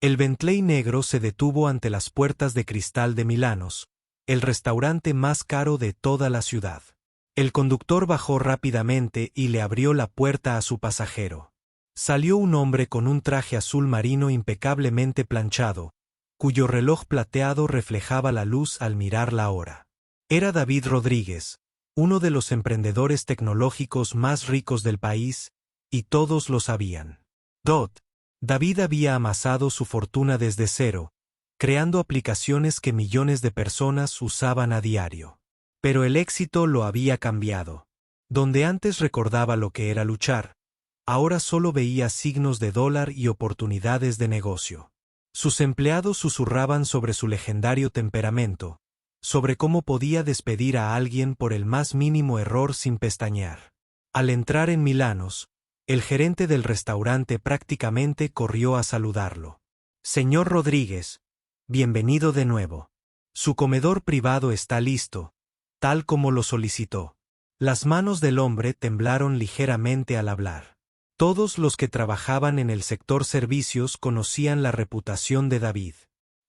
El Bentley negro se detuvo ante las puertas de cristal de Milanos, el restaurante más caro de toda la ciudad. El conductor bajó rápidamente y le abrió la puerta a su pasajero. Salió un hombre con un traje azul marino impecablemente planchado, cuyo reloj plateado reflejaba la luz al mirar la hora. Era David Rodríguez, uno de los emprendedores tecnológicos más ricos del país, y todos lo sabían. David había amasado su fortuna desde cero, creando aplicaciones que millones de personas usaban a diario. Pero el éxito lo había cambiado. Donde antes recordaba lo que era luchar, ahora solo veía signos de dólar y oportunidades de negocio. Sus empleados susurraban sobre su legendario temperamento, sobre cómo podía despedir a alguien por el más mínimo error sin pestañear. Al entrar en Milanos, el gerente del restaurante prácticamente corrió a saludarlo. Señor Rodríguez, bienvenido de nuevo. Su comedor privado está listo, tal como lo solicitó. Las manos del hombre temblaron ligeramente al hablar. Todos los que trabajaban en el sector servicios conocían la reputación de David.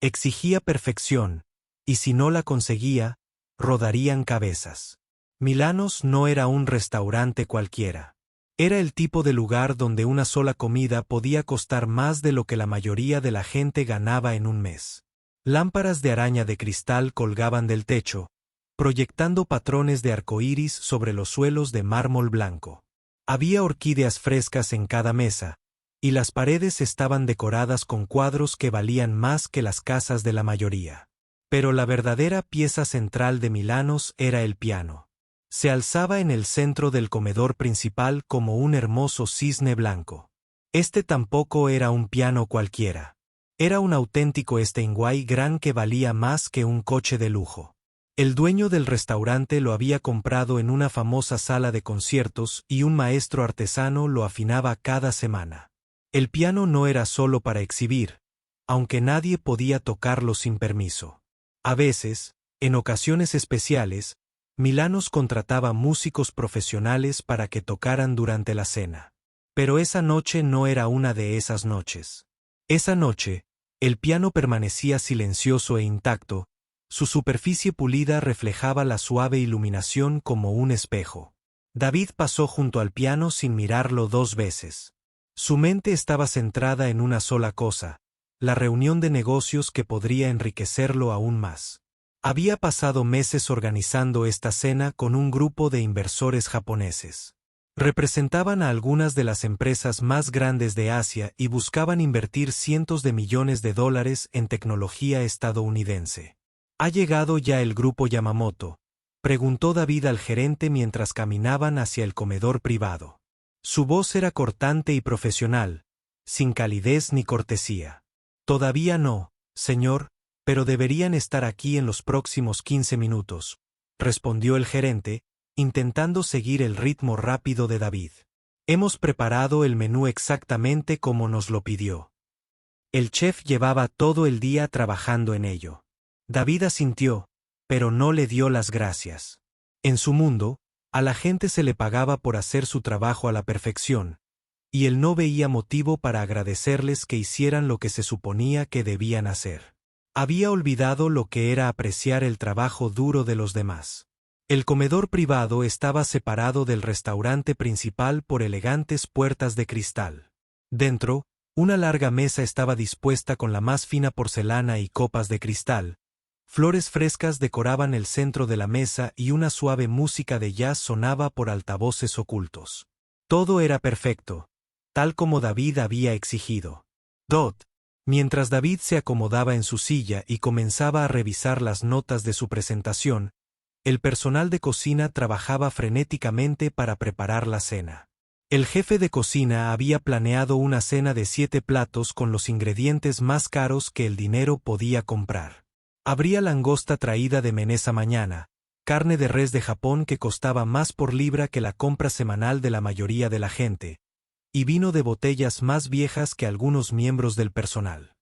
Exigía perfección, y si no la conseguía, rodarían cabezas. Milanos no era un restaurante cualquiera. Era el tipo de lugar donde una sola comida podía costar más de lo que la mayoría de la gente ganaba en un mes. Lámparas de araña de cristal colgaban del techo, proyectando patrones de arcoíris sobre los suelos de mármol blanco. Había orquídeas frescas en cada mesa, y las paredes estaban decoradas con cuadros que valían más que las casas de la mayoría. Pero la verdadera pieza central de Milanos era el piano. Se alzaba en el centro del comedor principal como un hermoso cisne blanco. Este tampoco era un piano cualquiera. Era un auténtico Steinway Grand que valía más que un coche de lujo. El dueño del restaurante lo había comprado en una famosa sala de conciertos y un maestro artesano lo afinaba cada semana. El piano no era solo para exhibir, aunque nadie podía tocarlo sin permiso. A veces, en ocasiones especiales, Milanos contrataba músicos profesionales para que tocaran durante la cena. Pero esa noche no era una de esas noches. Esa noche, el piano permanecía silencioso e intacto, su superficie pulida reflejaba la suave iluminación como un espejo. David pasó junto al piano sin mirarlo 2 veces. Su mente estaba centrada en una sola cosa, la reunión de negocios que podría enriquecerlo aún más. Había pasado meses organizando esta cena con un grupo de inversores japoneses. Representaban a algunas de las empresas más grandes de Asia y buscaban invertir cientos de millones de dólares en tecnología estadounidense. ¿Ha llegado ya el grupo Yamamoto?, preguntó David al gerente mientras caminaban hacia el comedor privado. Su voz era cortante y profesional, sin calidez ni cortesía. Todavía no, señor, pero deberían estar aquí en los próximos 15 minutos, respondió el gerente, intentando seguir el ritmo rápido de David. Hemos preparado el menú exactamente como nos lo pidió. El chef llevaba todo el día trabajando en ello. David asintió, pero no le dio las gracias. En su mundo, a la gente se le pagaba por hacer su trabajo a la perfección, y él no veía motivo para agradecerles que hicieran lo que se suponía que debían hacer. Había olvidado lo que era apreciar el trabajo duro de los demás. El comedor privado estaba separado del restaurante principal por elegantes puertas de cristal. Dentro, una larga mesa estaba dispuesta con la más fina porcelana y copas de cristal. Flores frescas decoraban el centro de la mesa y una suave música de jazz sonaba por altavoces ocultos. Todo era perfecto, tal como David había exigido. Mientras David se acomodaba en su silla y comenzaba a revisar las notas de su presentación, el personal de cocina trabajaba frenéticamente para preparar la cena. El jefe de cocina había planeado una cena de 7 platos con los ingredientes más caros que el dinero podía comprar. Habría langosta traída de Menesa mañana, carne de res de Japón que costaba más por libra que la compra semanal de la mayoría de la gente, y vino de botellas más viejas que algunos miembros del personal.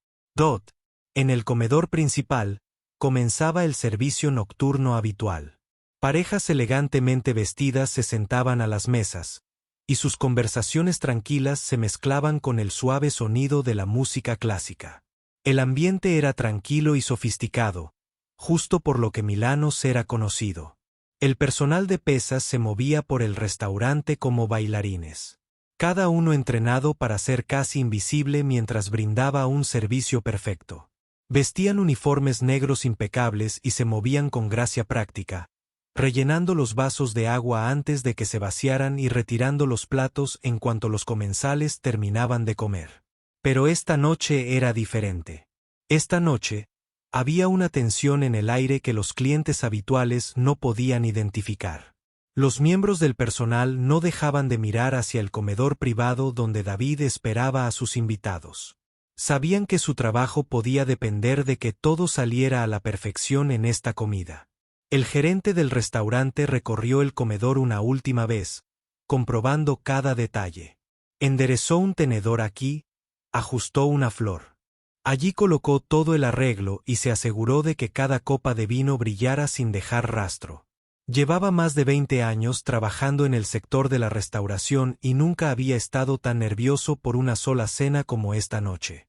En el comedor principal, comenzaba el servicio nocturno habitual. Parejas elegantemente vestidas se sentaban a las mesas, y sus conversaciones tranquilas se mezclaban con el suave sonido de la música clásica. El ambiente era tranquilo y sofisticado, justo por lo que Milanos era conocido. El personal de pesas se movía por el restaurante como bailarines. Cada uno entrenado para ser casi invisible mientras brindaba un servicio perfecto. Vestían uniformes negros impecables y se movían con gracia práctica, rellenando los vasos de agua antes de que se vaciaran y retirando los platos en cuanto los comensales terminaban de comer. Pero esta noche era diferente. Esta noche, había una tensión en el aire que los clientes habituales no podían identificar. Los miembros del personal no dejaban de mirar hacia el comedor privado donde David esperaba a sus invitados. Sabían que su trabajo podía depender de que todo saliera a la perfección en esta comida. El gerente del restaurante recorrió el comedor una última vez, comprobando cada detalle. Enderezó un tenedor aquí, ajustó una flor. Allí colocó todo el arreglo y se aseguró de que cada copa de vino brillara sin dejar rastro. Llevaba más de 20 años trabajando en el sector de la restauración y nunca había estado tan nervioso por una sola cena como esta noche.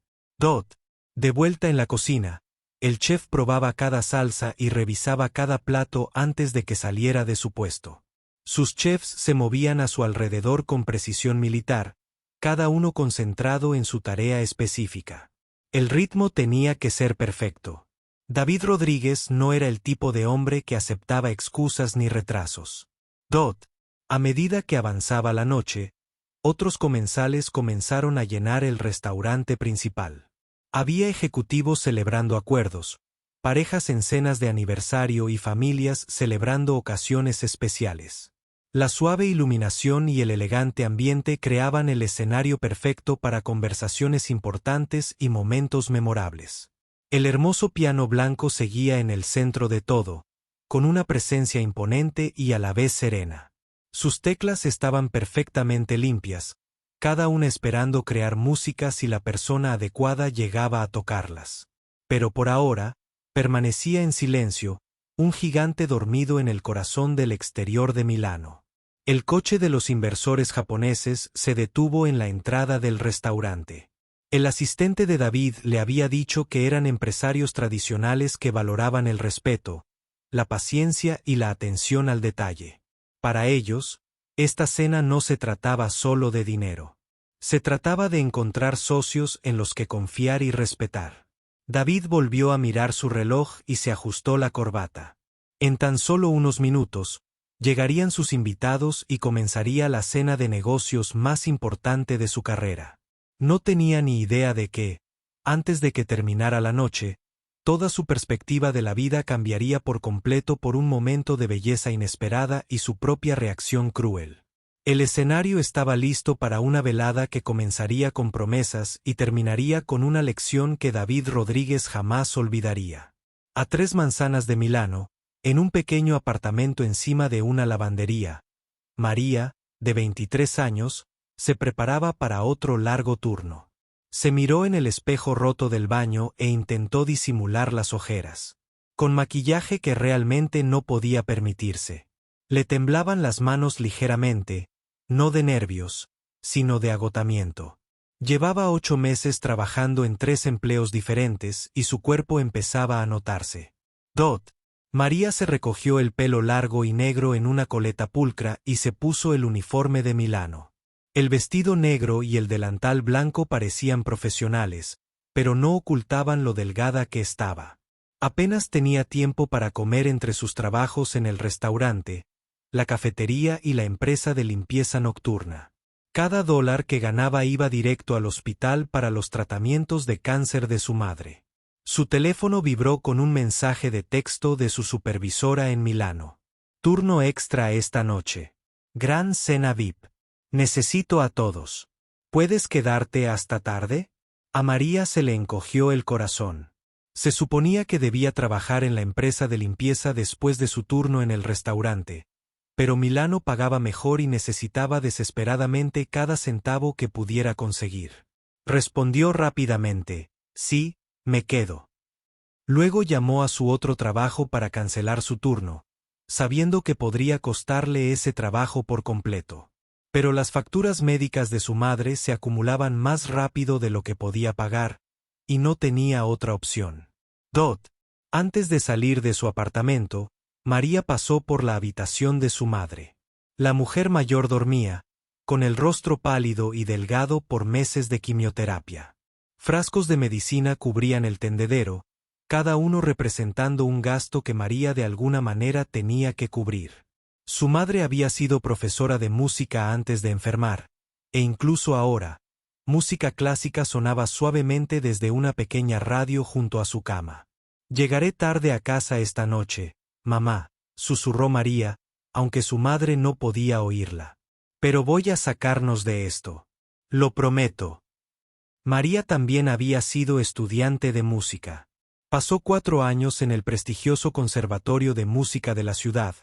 De vuelta en la cocina, el chef probaba cada salsa y revisaba cada plato antes de que saliera de su puesto. Sus chefs se movían a su alrededor con precisión militar, cada uno concentrado en su tarea específica. El ritmo tenía que ser perfecto. David Rodríguez no era el tipo de hombre que aceptaba excusas ni retrasos. A medida que avanzaba la noche, otros comensales comenzaron a llenar el restaurante principal. Había ejecutivos celebrando acuerdos, parejas en cenas de aniversario y familias celebrando ocasiones especiales. La suave iluminación y el elegante ambiente creaban el escenario perfecto para conversaciones importantes y momentos memorables. El hermoso piano blanco seguía en el centro de todo, con una presencia imponente y a la vez serena. Sus teclas estaban perfectamente limpias, cada una esperando crear música si la persona adecuada llegaba a tocarlas. Pero por ahora, permanecía en silencio, un gigante dormido en el corazón del exterior de Milano. El coche de los inversores japoneses se detuvo en la entrada del restaurante. El asistente de David le había dicho que eran empresarios tradicionales que valoraban el respeto, la paciencia y la atención al detalle. Para ellos, esta cena no se trataba solo de dinero. Se trataba de encontrar socios en los que confiar y respetar. David volvió a mirar su reloj y se ajustó la corbata. En tan solo unos minutos, llegarían sus invitados y comenzaría la cena de negocios más importante de su carrera. No tenía ni idea de que, antes de que terminara la noche, toda su perspectiva de la vida cambiaría por completo por un momento de belleza inesperada y su propia reacción cruel. El escenario estaba listo para una velada que comenzaría con promesas y terminaría con una lección que David Rodríguez jamás olvidaría. A 3 manzanas de Milano, en un pequeño apartamento encima de una lavandería, María, de 23 años, se preparaba para otro largo turno. Se miró en el espejo roto del baño e intentó disimular las ojeras. Con maquillaje que realmente no podía permitirse. Le temblaban las manos ligeramente, no de nervios, sino de agotamiento. Llevaba 8 meses trabajando en 3 empleos diferentes y su cuerpo empezaba a notarse. María se recogió el pelo largo y negro en una coleta pulcra y se puso el uniforme de Milano. El vestido negro y el delantal blanco parecían profesionales, pero no ocultaban lo delgada que estaba. Apenas tenía tiempo para comer entre sus trabajos en el restaurante, la cafetería y la empresa de limpieza nocturna. Cada dólar que ganaba iba directo al hospital para los tratamientos de cáncer de su madre. Su teléfono vibró con un mensaje de texto de su supervisora en Milano. Turno extra esta noche. Gran cena VIP. Necesito a todos. ¿Puedes quedarte hasta tarde? A María se le encogió el corazón. Se suponía que debía trabajar en la empresa de limpieza después de su turno en el restaurante, pero Milano pagaba mejor y necesitaba desesperadamente cada centavo que pudiera conseguir. Respondió rápidamente, sí, me quedo. Luego llamó a su otro trabajo para cancelar su turno, sabiendo que podría costarle ese trabajo por completo. Pero las facturas médicas de su madre se acumulaban más rápido de lo que podía pagar, y no tenía otra opción. Antes de salir de su apartamento, María pasó por la habitación de su madre. La mujer mayor dormía, con el rostro pálido y delgado por meses de quimioterapia. Frascos de medicina cubrían el tendedero, cada uno representando un gasto que María de alguna manera tenía que cubrir. Su madre había sido profesora de música antes de enfermar, e incluso ahora, música clásica sonaba suavemente desde una pequeña radio junto a su cama. «Llegaré tarde a casa esta noche, mamá», susurró María, aunque su madre no podía oírla. «Pero voy a sacarnos de esto. Lo prometo». María también había sido estudiante de música. Pasó 4 años en el prestigioso Conservatorio de Música de la ciudad,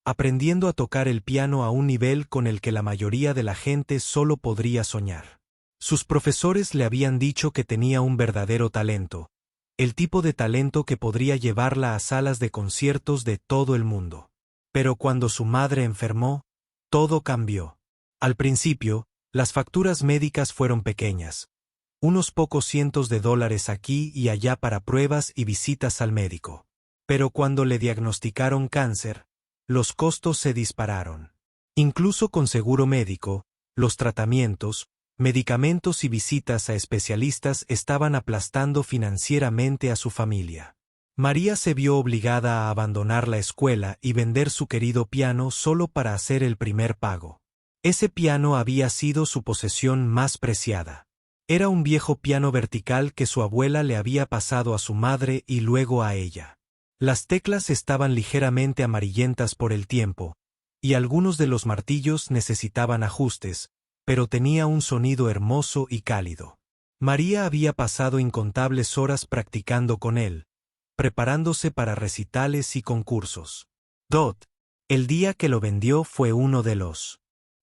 aprendiendo a tocar el piano a un nivel con el que la mayoría de la gente solo podría soñar. Sus profesores le habían dicho que tenía un verdadero talento, el tipo de talento que podría llevarla a salas de conciertos de todo el mundo. Pero cuando su madre enfermó, todo cambió. Al principio, las facturas médicas fueron pequeñas, unos pocos cientos de dólares aquí y allá para pruebas y visitas al médico. Pero cuando le diagnosticaron cáncer, los costos se dispararon. Incluso con seguro médico, los tratamientos, medicamentos y visitas a especialistas estaban aplastando financieramente a su familia. María se vio obligada a abandonar la escuela y vender su querido piano solo para hacer el primer pago. Ese piano había sido su posesión más preciada. Era un viejo piano vertical que su abuela le había pasado a su madre y luego a ella. Las teclas estaban ligeramente amarillentas por el tiempo, y algunos de los martillos necesitaban ajustes, pero tenía un sonido hermoso y cálido. María había pasado incontables horas practicando con él, preparándose para recitales y concursos. El día que lo vendió fue uno de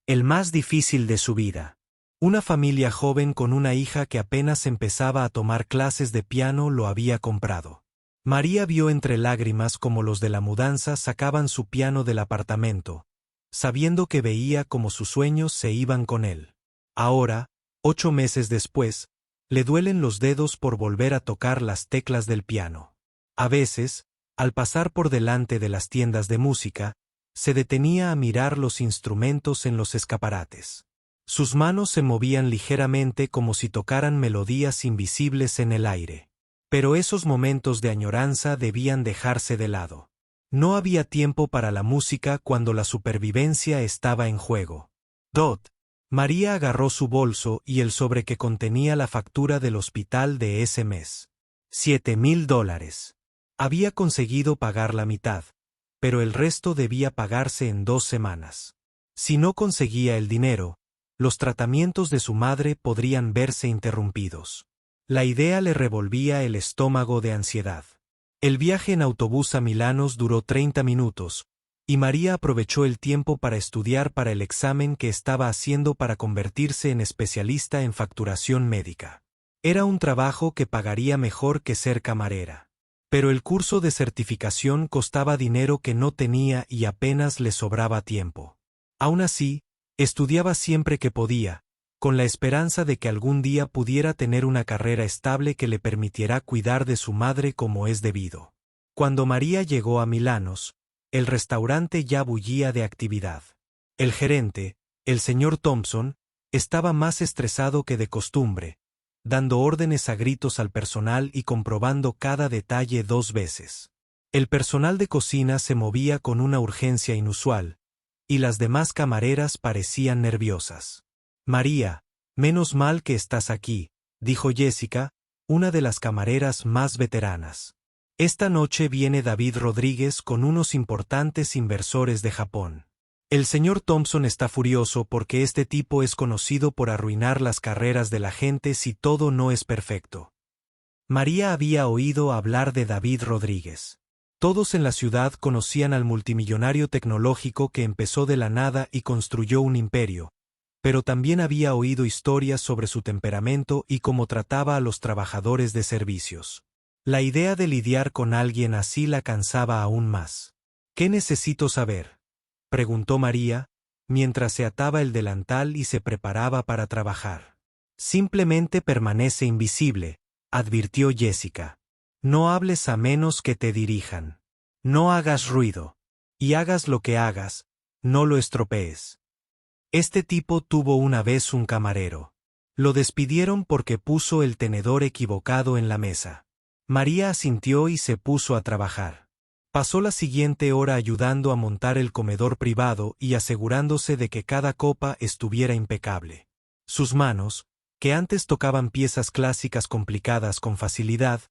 el más difícil de su vida. Una familia joven con una hija que apenas empezaba a tomar clases de piano lo había comprado. María vio entre lágrimas cómo los de la mudanza sacaban su piano del apartamento, sabiendo que veía cómo sus sueños se iban con él. Ahora, 8 meses después, le duelen los dedos por volver a tocar las teclas del piano. A veces, al pasar por delante de las tiendas de música, se detenía a mirar los instrumentos en los escaparates. Sus manos se movían ligeramente como si tocaran melodías invisibles en el aire. Pero esos momentos de añoranza debían dejarse de lado. No había tiempo para la música cuando la supervivencia estaba en juego. María agarró su bolso y el sobre que contenía la factura del hospital de ese mes. $7,000. Había conseguido pagar la mitad, pero el resto debía pagarse en 2 semanas. Si no conseguía el dinero, los tratamientos de su madre podrían verse interrumpidos. La idea le revolvía el estómago de ansiedad. El viaje en autobús a Milanos duró 30 minutos, y María aprovechó el tiempo para estudiar para el examen que estaba haciendo para convertirse en especialista en facturación médica. Era un trabajo que pagaría mejor que ser camarera. Pero el curso de certificación costaba dinero que no tenía y apenas le sobraba tiempo. Aún así, estudiaba siempre que podía, con la esperanza de que algún día pudiera tener una carrera estable que le permitiera cuidar de su madre como es debido. Cuando María llegó a Milanos, el restaurante ya bullía de actividad. El gerente, el señor Thompson, estaba más estresado que de costumbre, dando órdenes a gritos al personal y comprobando cada detalle 2 veces. El personal de cocina se movía con una urgencia inusual, y las demás camareras parecían nerviosas. «María, menos mal que estás aquí», dijo Jessica, una de las camareras más veteranas. «Esta noche viene David Rodríguez con unos importantes inversores de Japón. El señor Thompson está furioso porque este tipo es conocido por arruinar las carreras de la gente si todo no es perfecto». María había oído hablar de David Rodríguez. Todos en la ciudad conocían al multimillonario tecnológico que empezó de la nada y construyó un imperio, pero también había oído historias sobre su temperamento y cómo trataba a los trabajadores de servicios. La idea de lidiar con alguien así la cansaba aún más. «¿Qué necesito saber?», preguntó María, mientras se ataba el delantal y se preparaba para trabajar. «Simplemente permanece invisible», advirtió Jessica. No hables a menos que te dirijan. No hagas ruido. Y hagas lo que hagas, no lo estropees. Este tipo tuvo una vez un camarero. Lo despidieron porque puso el tenedor equivocado en la mesa. María asintió y se puso a trabajar. Pasó la siguiente hora ayudando a montar el comedor privado y asegurándose de que cada copa estuviera impecable. Sus manos, que antes tocaban piezas clásicas complicadas con facilidad,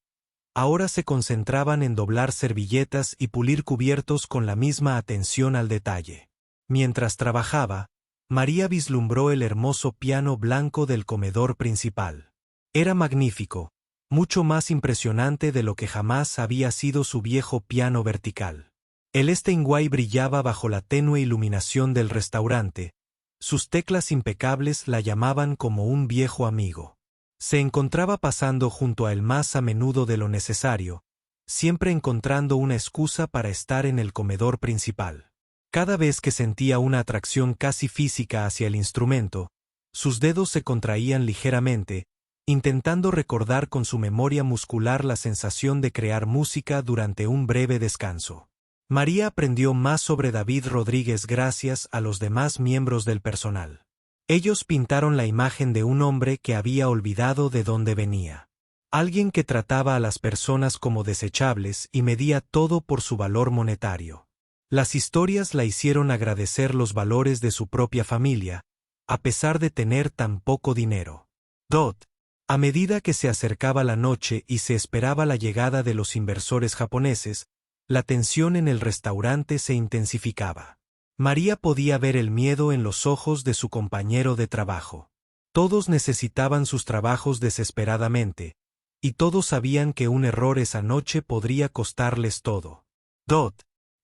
ahora se concentraban en doblar servilletas y pulir cubiertos con la misma atención al detalle. Mientras trabajaba, María vislumbró el hermoso piano blanco del comedor principal. Era magnífico, mucho más impresionante de lo que jamás había sido su viejo piano vertical. El Steinway brillaba bajo la tenue iluminación del restaurante. Sus teclas impecables la llamaban como un viejo amigo. Se encontraba pasando junto a él más a menudo de lo necesario, siempre encontrando una excusa para estar en el comedor principal. Cada vez que sentía una atracción casi física hacia el instrumento, sus dedos se contraían ligeramente, intentando recordar con su memoria muscular la sensación de crear música durante un breve descanso. María aprendió más sobre David Rodríguez gracias a los demás miembros del personal. Ellos pintaron la imagen de un hombre que había olvidado de dónde venía. Alguien que trataba a las personas como desechables y medía todo por su valor monetario. Las historias la hicieron agradecer los valores de su propia familia, a pesar de tener tan poco dinero. A medida que se acercaba la noche y se esperaba la llegada de los inversores japoneses, la tensión en el restaurante se intensificaba. María podía ver el miedo en los ojos de su compañero de trabajo. Todos necesitaban sus trabajos desesperadamente, y todos sabían que un error esa noche podría costarles todo.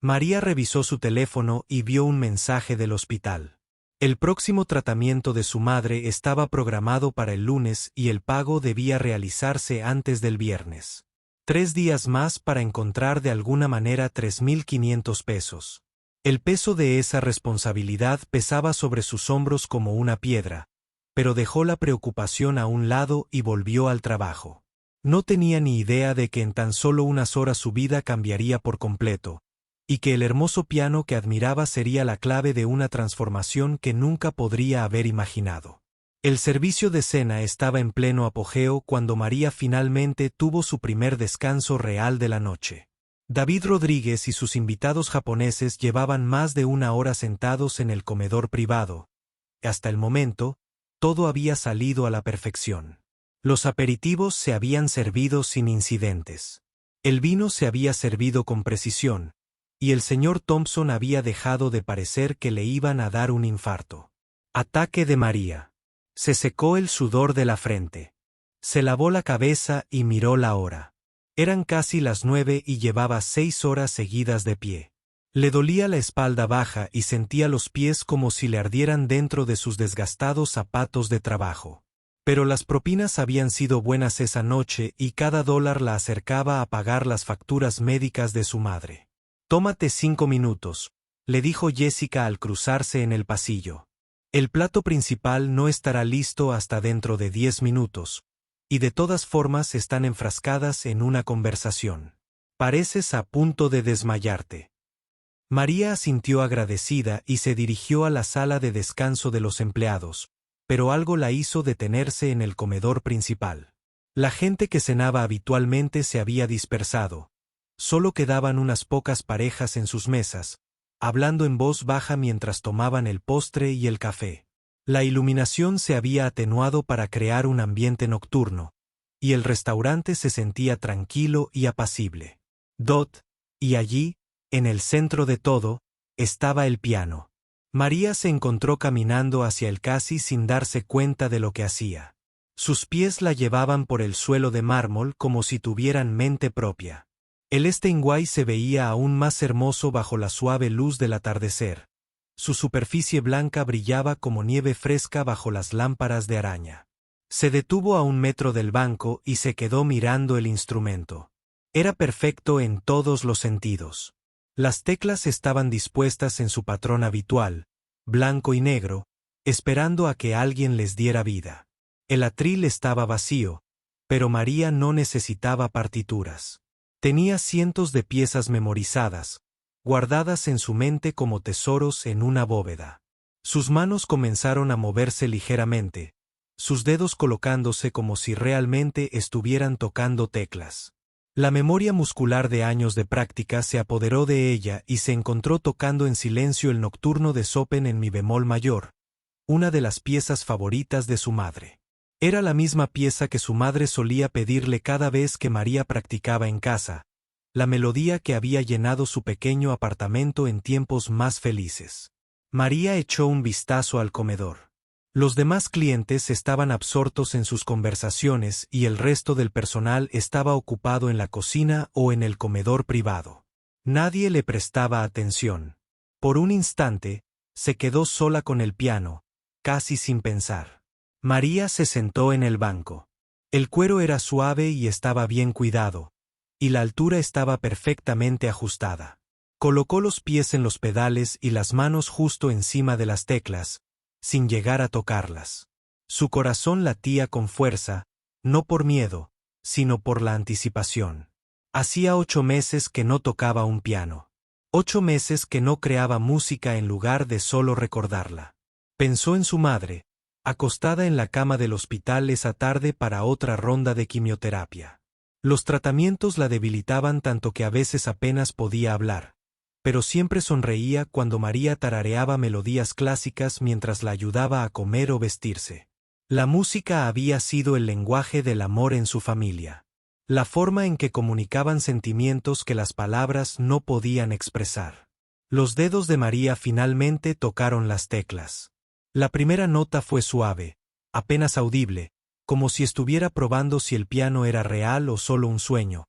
María revisó su teléfono y vio un mensaje del hospital. El próximo tratamiento de su madre estaba programado para el lunes y el pago debía realizarse antes del viernes. 3 días más para encontrar de alguna manera 3.500 pesos. El peso de esa responsabilidad pesaba sobre sus hombros como una piedra, pero dejó la preocupación a un lado y volvió al trabajo. No tenía ni idea de que en tan solo unas horas su vida cambiaría por completo, y que el hermoso piano que admiraba sería la clave de una transformación que nunca podría haber imaginado. El servicio de cena estaba en pleno apogeo cuando María finalmente tuvo su primer descanso real de la noche. David Rodríguez y sus invitados japoneses llevaban más de una hora sentados en el comedor privado. Hasta el momento, todo había salido a la perfección. Los aperitivos se habían servido sin incidentes. El vino se había servido con precisión, y el señor Thompson había dejado de parecer que le iban a dar un infarto. Ataque de María. Se secó el sudor de la frente. Se lavó la cabeza y miró la hora. Eran casi las 9 y llevaba 6 horas seguidas de pie. Le dolía la espalda baja y sentía los pies como si le ardieran dentro de sus desgastados zapatos de trabajo. Pero las propinas habían sido buenas esa noche y cada dólar la acercaba a pagar las facturas médicas de su madre. «Tómate 5 minutos», le dijo Jessica al cruzarse en el pasillo. «El plato principal no estará listo hasta dentro de 10 minutos. Y de todas formas están enfrascadas en una conversación. Pareces a punto de desmayarte». María asintió agradecida y se dirigió a la sala de descanso de los empleados, pero algo la hizo detenerse en el comedor principal. La gente que cenaba habitualmente se había dispersado. Solo quedaban unas pocas parejas en sus mesas, hablando en voz baja mientras tomaban el postre y el café. La iluminación se había atenuado para crear un ambiente nocturno, y el restaurante se sentía tranquilo y apacible. Y allí, en el centro de todo, estaba el piano. María se encontró caminando hacia él casi sin darse cuenta de lo que hacía. Sus pies la llevaban por el suelo de mármol como si tuvieran mente propia. El Steinway se veía aún más hermoso bajo la suave luz del atardecer. Su superficie blanca brillaba como nieve fresca bajo las lámparas de araña. Se detuvo a 1 metro del banco y se quedó mirando el instrumento. Era perfecto en todos los sentidos. Las teclas estaban dispuestas en su patrón habitual, blanco y negro, esperando a que alguien les diera vida. El atril estaba vacío, Pero María no necesitaba partituras. Tenía cientos de piezas memorizadas, guardadas en su mente como tesoros en una bóveda. Sus manos comenzaron a moverse ligeramente, sus dedos colocándose como si realmente estuvieran tocando teclas. La memoria muscular de años de práctica se apoderó de ella y se encontró tocando en silencio el nocturno de Chopin en mi bemol mayor, una de las piezas favoritas de su madre. Era la misma pieza que su madre solía pedirle cada vez que María practicaba en casa, la melodía que había llenado su pequeño apartamento en tiempos más felices. María echó un vistazo al comedor. Los demás clientes estaban absortos en sus conversaciones y el resto del personal estaba ocupado en la cocina o en el comedor privado. Nadie le prestaba atención. Por un instante, se quedó sola con el piano, casi sin pensar. María se sentó en el banco. El cuero era suave y estaba bien cuidado, y la altura estaba perfectamente ajustada. Colocó los pies en los pedales y las manos justo encima de las teclas, sin llegar a tocarlas. Su corazón latía con fuerza, no por miedo, sino por la anticipación. Hacía 8 meses que no tocaba un piano. 8 meses que no creaba música en lugar de solo recordarla. Pensó en su madre, acostada en la cama del hospital esa tarde para otra ronda de quimioterapia. Los tratamientos la debilitaban tanto que a veces apenas podía hablar, pero siempre sonreía cuando María tarareaba melodías clásicas mientras la ayudaba a comer o vestirse. La música había sido el lenguaje del amor en su familia, la forma en que comunicaban sentimientos que las palabras no podían expresar. Los dedos de María finalmente tocaron las teclas. La primera nota fue suave, apenas audible, como si estuviera probando si el piano era real o solo un sueño,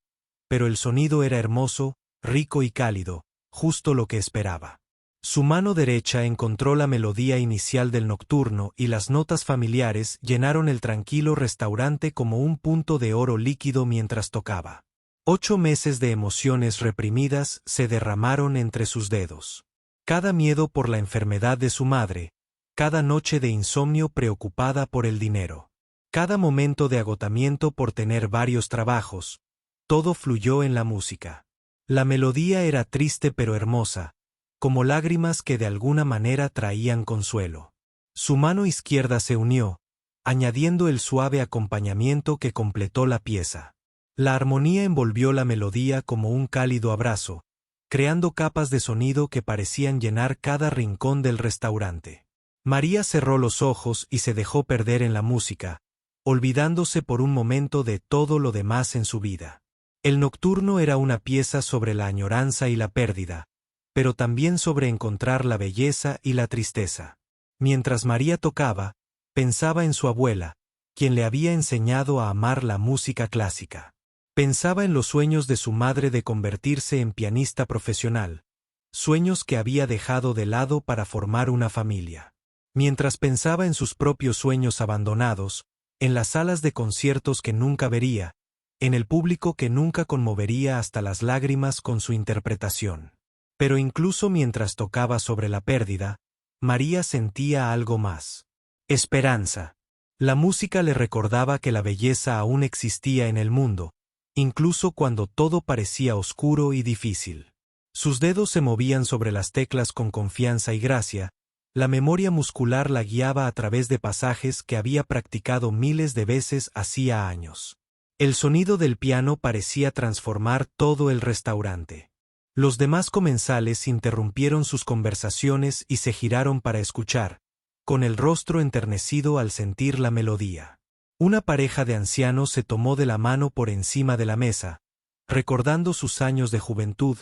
pero el sonido era hermoso, rico y cálido, justo lo que esperaba. Su mano derecha encontró la melodía inicial del nocturno y las notas familiares llenaron el tranquilo restaurante como un punto de oro líquido mientras tocaba. 8 meses de emociones reprimidas se derramaron entre sus dedos. Cada miedo por la enfermedad de su madre, cada noche de insomnio preocupada por el dinero, cada momento de agotamiento por tener varios trabajos, todo fluyó en la música. La melodía era triste pero hermosa, como lágrimas que de alguna manera traían consuelo. Su mano izquierda se unió, añadiendo el suave acompañamiento que completó la pieza. La armonía envolvió la melodía como un cálido abrazo, creando capas de sonido que parecían llenar cada rincón del restaurante. María cerró los ojos y se dejó perder en la música, olvidándose por un momento de todo lo demás en su vida. El nocturno era una pieza sobre la añoranza y la pérdida, pero también sobre encontrar la belleza y la tristeza. Mientras María tocaba, pensaba en su abuela, quien le había enseñado a amar la música clásica. Pensaba en los sueños de su madre de convertirse en pianista profesional, sueños que había dejado de lado para formar una familia. Mientras pensaba en sus propios sueños abandonados, en las salas de conciertos que nunca vería, en el público que nunca conmovería hasta las lágrimas con su interpretación. Pero incluso mientras tocaba sobre la pérdida, María sentía algo más. Esperanza. La música le recordaba que la belleza aún existía en el mundo, incluso cuando todo parecía oscuro y difícil. Sus dedos se movían sobre las teclas con confianza y gracia, la memoria muscular la guiaba a través de pasajes que había practicado miles de veces hacía años. El sonido del piano parecía transformar todo el restaurante. Los demás comensales interrumpieron sus conversaciones y se giraron para escuchar, con el rostro enternecido al sentir la melodía. Una pareja de ancianos se tomó de la mano por encima de la mesa, recordando sus años de juventud,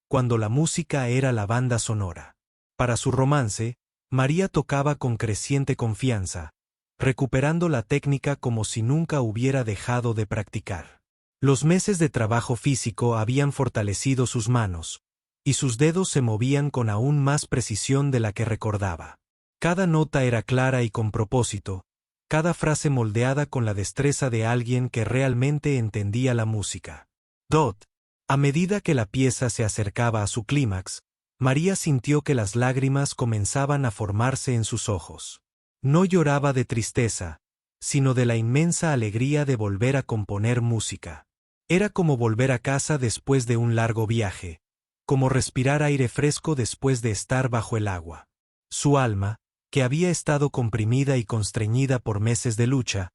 cuando la música era la banda sonora. Para su romance, María tocaba con creciente confianza, recuperando la técnica como si nunca hubiera dejado de practicar. Los meses de trabajo físico habían fortalecido sus manos, y sus dedos se movían con aún más precisión de la que recordaba. Cada nota era clara y con propósito, cada frase moldeada con la destreza de alguien que realmente entendía la música. A medida que la pieza se acercaba a su clímax, María sintió que las lágrimas comenzaban a formarse en sus ojos. No lloraba de tristeza, sino de la inmensa alegría de volver a componer música. Era como volver a casa después de un largo viaje, como respirar aire fresco después de estar bajo el agua. Su alma, que había estado comprimida y constreñida por meses de lucha,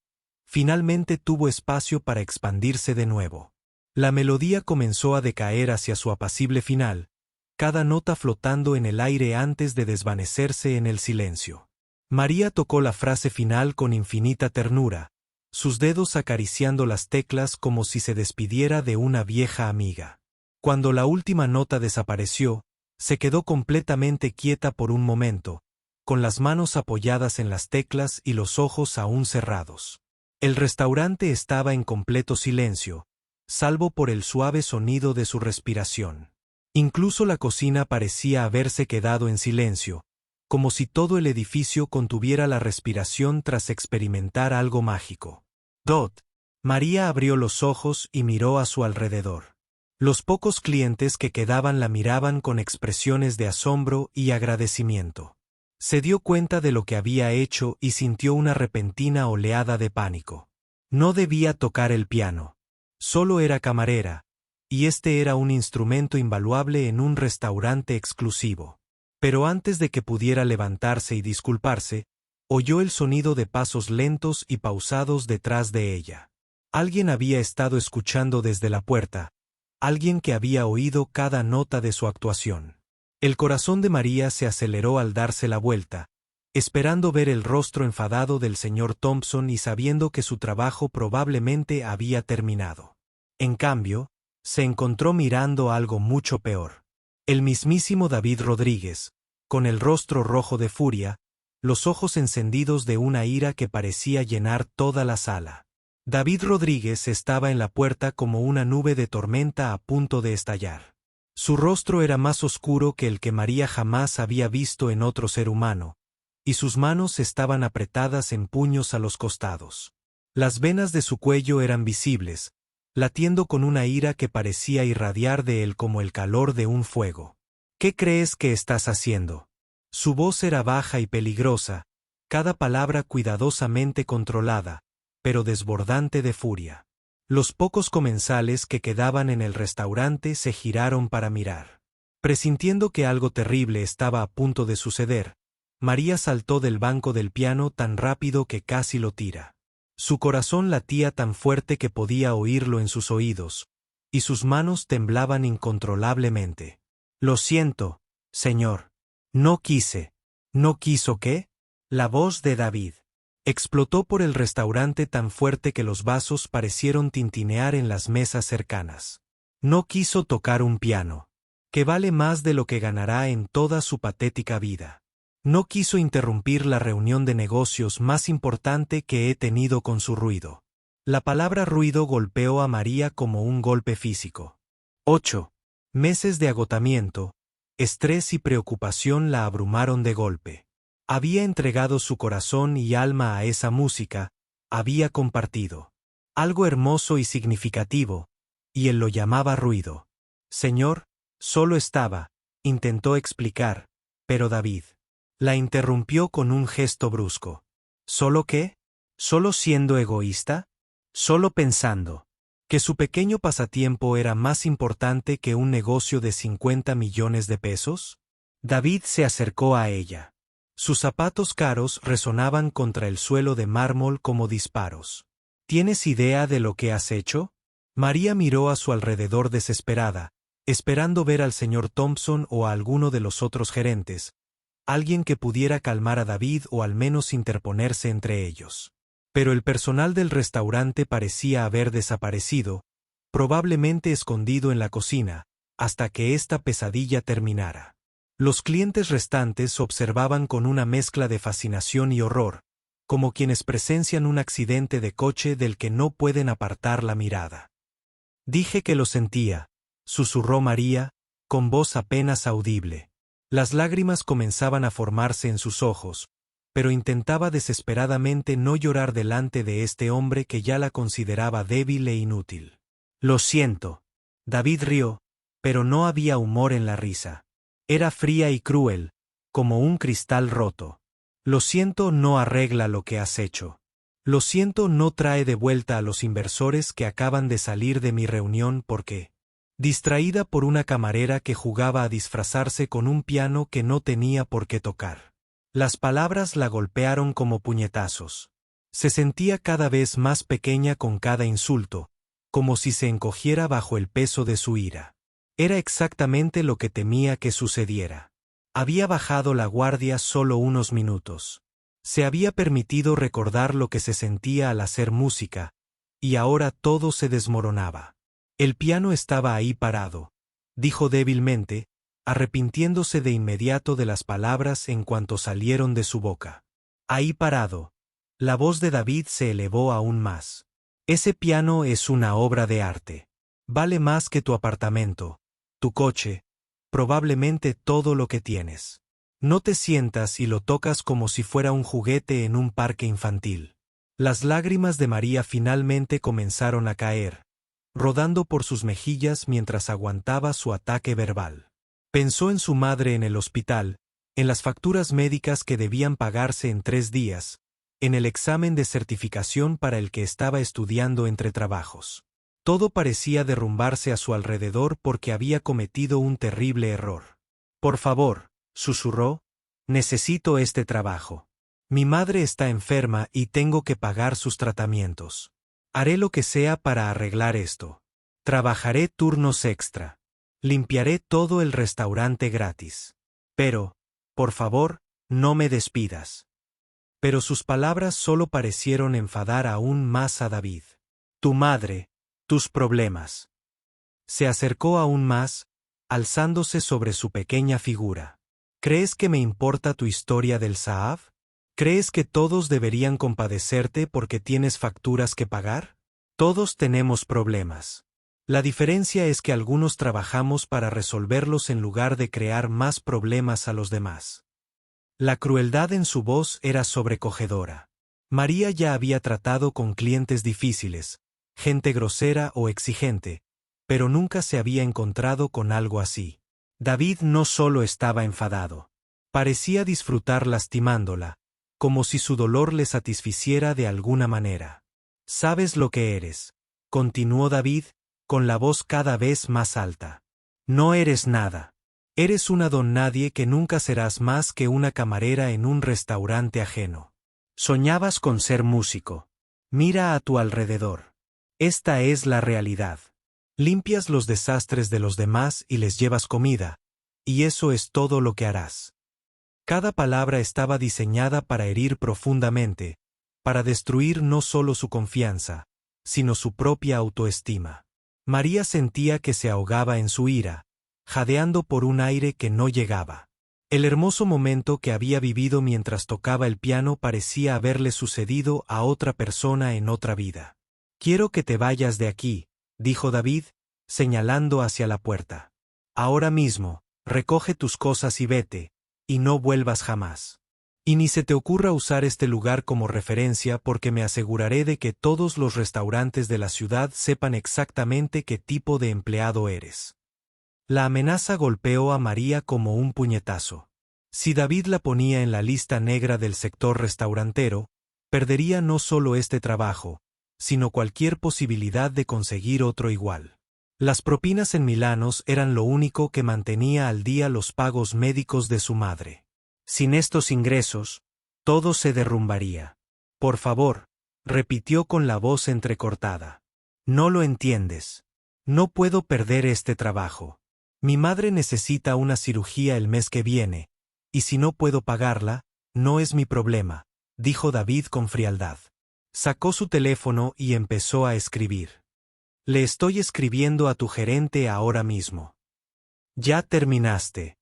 finalmente tuvo espacio para expandirse de nuevo. La melodía comenzó a decaer hacia su apacible final, cada nota flotando en el aire antes de desvanecerse en el silencio. María tocó la frase final con infinita ternura, sus dedos acariciando las teclas como si se despidiera de una vieja amiga. Cuando la última nota desapareció, se quedó completamente quieta por un momento, con las manos apoyadas en las teclas y los ojos aún cerrados. El restaurante estaba en completo silencio, salvo por el suave sonido de su respiración. Incluso la cocina parecía haberse quedado en silencio, como si todo el edificio contuviera la respiración tras experimentar algo mágico. Dot. María abrió los ojos y miró a su alrededor. Los pocos clientes que quedaban la miraban con expresiones de asombro y agradecimiento. Se dio cuenta de lo que había hecho y sintió una repentina oleada de pánico. No debía tocar el piano. Solo era camarera, y este era un instrumento invaluable en un restaurante exclusivo. Pero antes de que pudiera levantarse y disculparse, oyó el sonido de pasos lentos y pausados detrás de ella. Alguien había estado escuchando desde la puerta, alguien que había oído cada nota de su actuación. El corazón de María se aceleró al darse la vuelta, esperando ver el rostro enfadado del señor Thompson y sabiendo que su trabajo probablemente había terminado. En cambio, se encontró mirando algo mucho peor. El mismísimo David Rodríguez, con el rostro rojo de furia, los ojos encendidos de una ira que parecía llenar toda la sala. David Rodríguez estaba en la puerta como una nube de tormenta a punto de estallar. Su rostro era más oscuro que el que María jamás había visto en otro ser humano, y sus manos estaban apretadas en puños a los costados. Las venas de su cuello eran visibles, latiendo con una ira que parecía irradiar de él como el calor de un fuego. ¿Qué crees que estás haciendo? Su voz era baja y peligrosa, cada palabra cuidadosamente controlada, pero desbordante de furia. Los pocos comensales que quedaban en el restaurante se giraron para mirar. Presintiendo que algo terrible estaba a punto de suceder, María saltó del banco del piano tan rápido que casi lo tira. Su corazón latía tan fuerte que podía oírlo en sus oídos, y sus manos temblaban incontrolablemente. «Lo siento, señor. No quise». «¿No quiso qué?» La voz de David explotó por el restaurante tan fuerte que los vasos parecieron tintinear en las mesas cercanas. No quiso tocar un piano, que vale más de lo que ganará en toda su patética vida. No quiso interrumpir la reunión de negocios más importante que he tenido con su ruido. La palabra ruido golpeó a María como un golpe físico. 8 meses de agotamiento, estrés y preocupación la abrumaron de golpe. Había entregado su corazón y alma a esa música, había compartido algo hermoso y significativo, y él lo llamaba ruido. Señor, solo estaba, intentó explicar, pero David la interrumpió con un gesto brusco. ¿Solo qué? ¿Solo siendo egoísta? ¿Solo pensando que su pequeño pasatiempo era más importante que un negocio de 50 millones de pesos? David se acercó a ella. Sus zapatos caros resonaban contra el suelo de mármol como disparos. ¿Tienes idea de lo que has hecho? María miró a su alrededor desesperada, esperando ver al señor Thompson o a alguno de los otros gerentes, alguien que pudiera calmar a David o al menos interponerse entre ellos. Pero el personal del restaurante parecía haber desaparecido, probablemente escondido en la cocina, hasta que esta pesadilla terminara. Los clientes restantes observaban con una mezcla de fascinación y horror, como quienes presencian un accidente de coche del que no pueden apartar la mirada. Dije que lo sentía, susurró María, con voz apenas audible. Las lágrimas comenzaban a formarse en sus ojos, pero intentaba desesperadamente no llorar delante de este hombre que ya la consideraba débil e inútil. Lo siento. David rió, pero no había humor en la risa. Era fría y cruel, como un cristal roto. Lo siento no arregla lo que has hecho. Lo siento, no trae de vuelta a los inversores que acaban de salir de mi reunión porque... Distraída por una camarera que jugaba a disfrazarse con un piano que no tenía por qué tocar. Las palabras la golpearon como puñetazos. Se sentía cada vez más pequeña con cada insulto, como si se encogiera bajo el peso de su ira. Era exactamente lo que temía que sucediera. Había bajado la guardia solo unos minutos. Se había permitido recordar lo que se sentía al hacer música, y ahora todo se desmoronaba. El piano estaba ahí parado, dijo débilmente, arrepintiéndose de inmediato de las palabras en cuanto salieron de su boca. Ahí parado. La voz de David se elevó aún más. Ese piano es una obra de arte. Vale más que tu apartamento, tu coche, probablemente todo lo que tienes. No te sientas y lo tocas como si fuera un juguete en un parque infantil. Las lágrimas de María finalmente comenzaron a caer, rodando por sus mejillas mientras aguantaba su ataque verbal. Pensó en su madre en el hospital, en las facturas médicas que debían pagarse en 3 días, en el examen de certificación para el que estaba estudiando entre trabajos. Todo parecía derrumbarse a su alrededor porque había cometido un terrible error. Por favor, susurró, necesito este trabajo. Mi madre está enferma y tengo que pagar sus tratamientos. Haré lo que sea para arreglar esto. Trabajaré turnos extra. Limpiaré todo el restaurante gratis. Pero, por favor, no me despidas. Pero sus palabras solo parecieron enfadar aún más a David. Tu madre, tus problemas. Se acercó aún más, alzándose sobre su pequeña figura. ¿Crees que me importa tu historia del Saab? ¿Crees que todos deberían compadecerte porque tienes facturas que pagar? Todos tenemos problemas. La diferencia es que algunos trabajamos para resolverlos en lugar de crear más problemas a los demás. La crueldad en su voz era sobrecogedora. María ya había tratado con clientes difíciles, gente grosera o exigente, pero nunca se había encontrado con algo así. David no solo estaba enfadado. Parecía disfrutar lastimándola, como si su dolor le satisficiera de alguna manera. «¿Sabes lo que eres?», continuó David, con la voz cada vez más alta. «No eres nada. Eres una don nadie que nunca serás más que una camarera en un restaurante ajeno. Soñabas con ser músico. Mira a tu alrededor. Esta es la realidad. Limpias los desastres de los demás y les llevas comida, y eso es todo lo que harás». Cada palabra estaba diseñada para herir profundamente, para destruir no solo su confianza, sino su propia autoestima. María sentía que se ahogaba en su ira, jadeando por un aire que no llegaba. El hermoso momento que había vivido mientras tocaba el piano parecía haberle sucedido a otra persona en otra vida. «Quiero que te vayas de aquí», dijo David, señalando hacia la puerta. «Ahora mismo, recoge tus cosas y vete, y no vuelvas jamás. Y ni se te ocurra usar este lugar como referencia porque me aseguraré de que todos los restaurantes de la ciudad sepan exactamente qué tipo de empleado eres». La amenaza golpeó a María como un puñetazo. Si David la ponía en la lista negra del sector restaurantero, perdería no solo este trabajo, sino cualquier posibilidad de conseguir otro igual. Las propinas en Milanos eran lo único que mantenía al día los pagos médicos de su madre. Sin estos ingresos, todo se derrumbaría. «Por favor», repitió con la voz entrecortada. «No lo entiendes. No puedo perder este trabajo. Mi madre necesita una cirugía el mes que viene, y si no puedo pagarla, no es mi problema», dijo David con frialdad. Sacó su teléfono y empezó a escribir. «Le estoy escribiendo a tu gerente ahora mismo. Ya terminaste.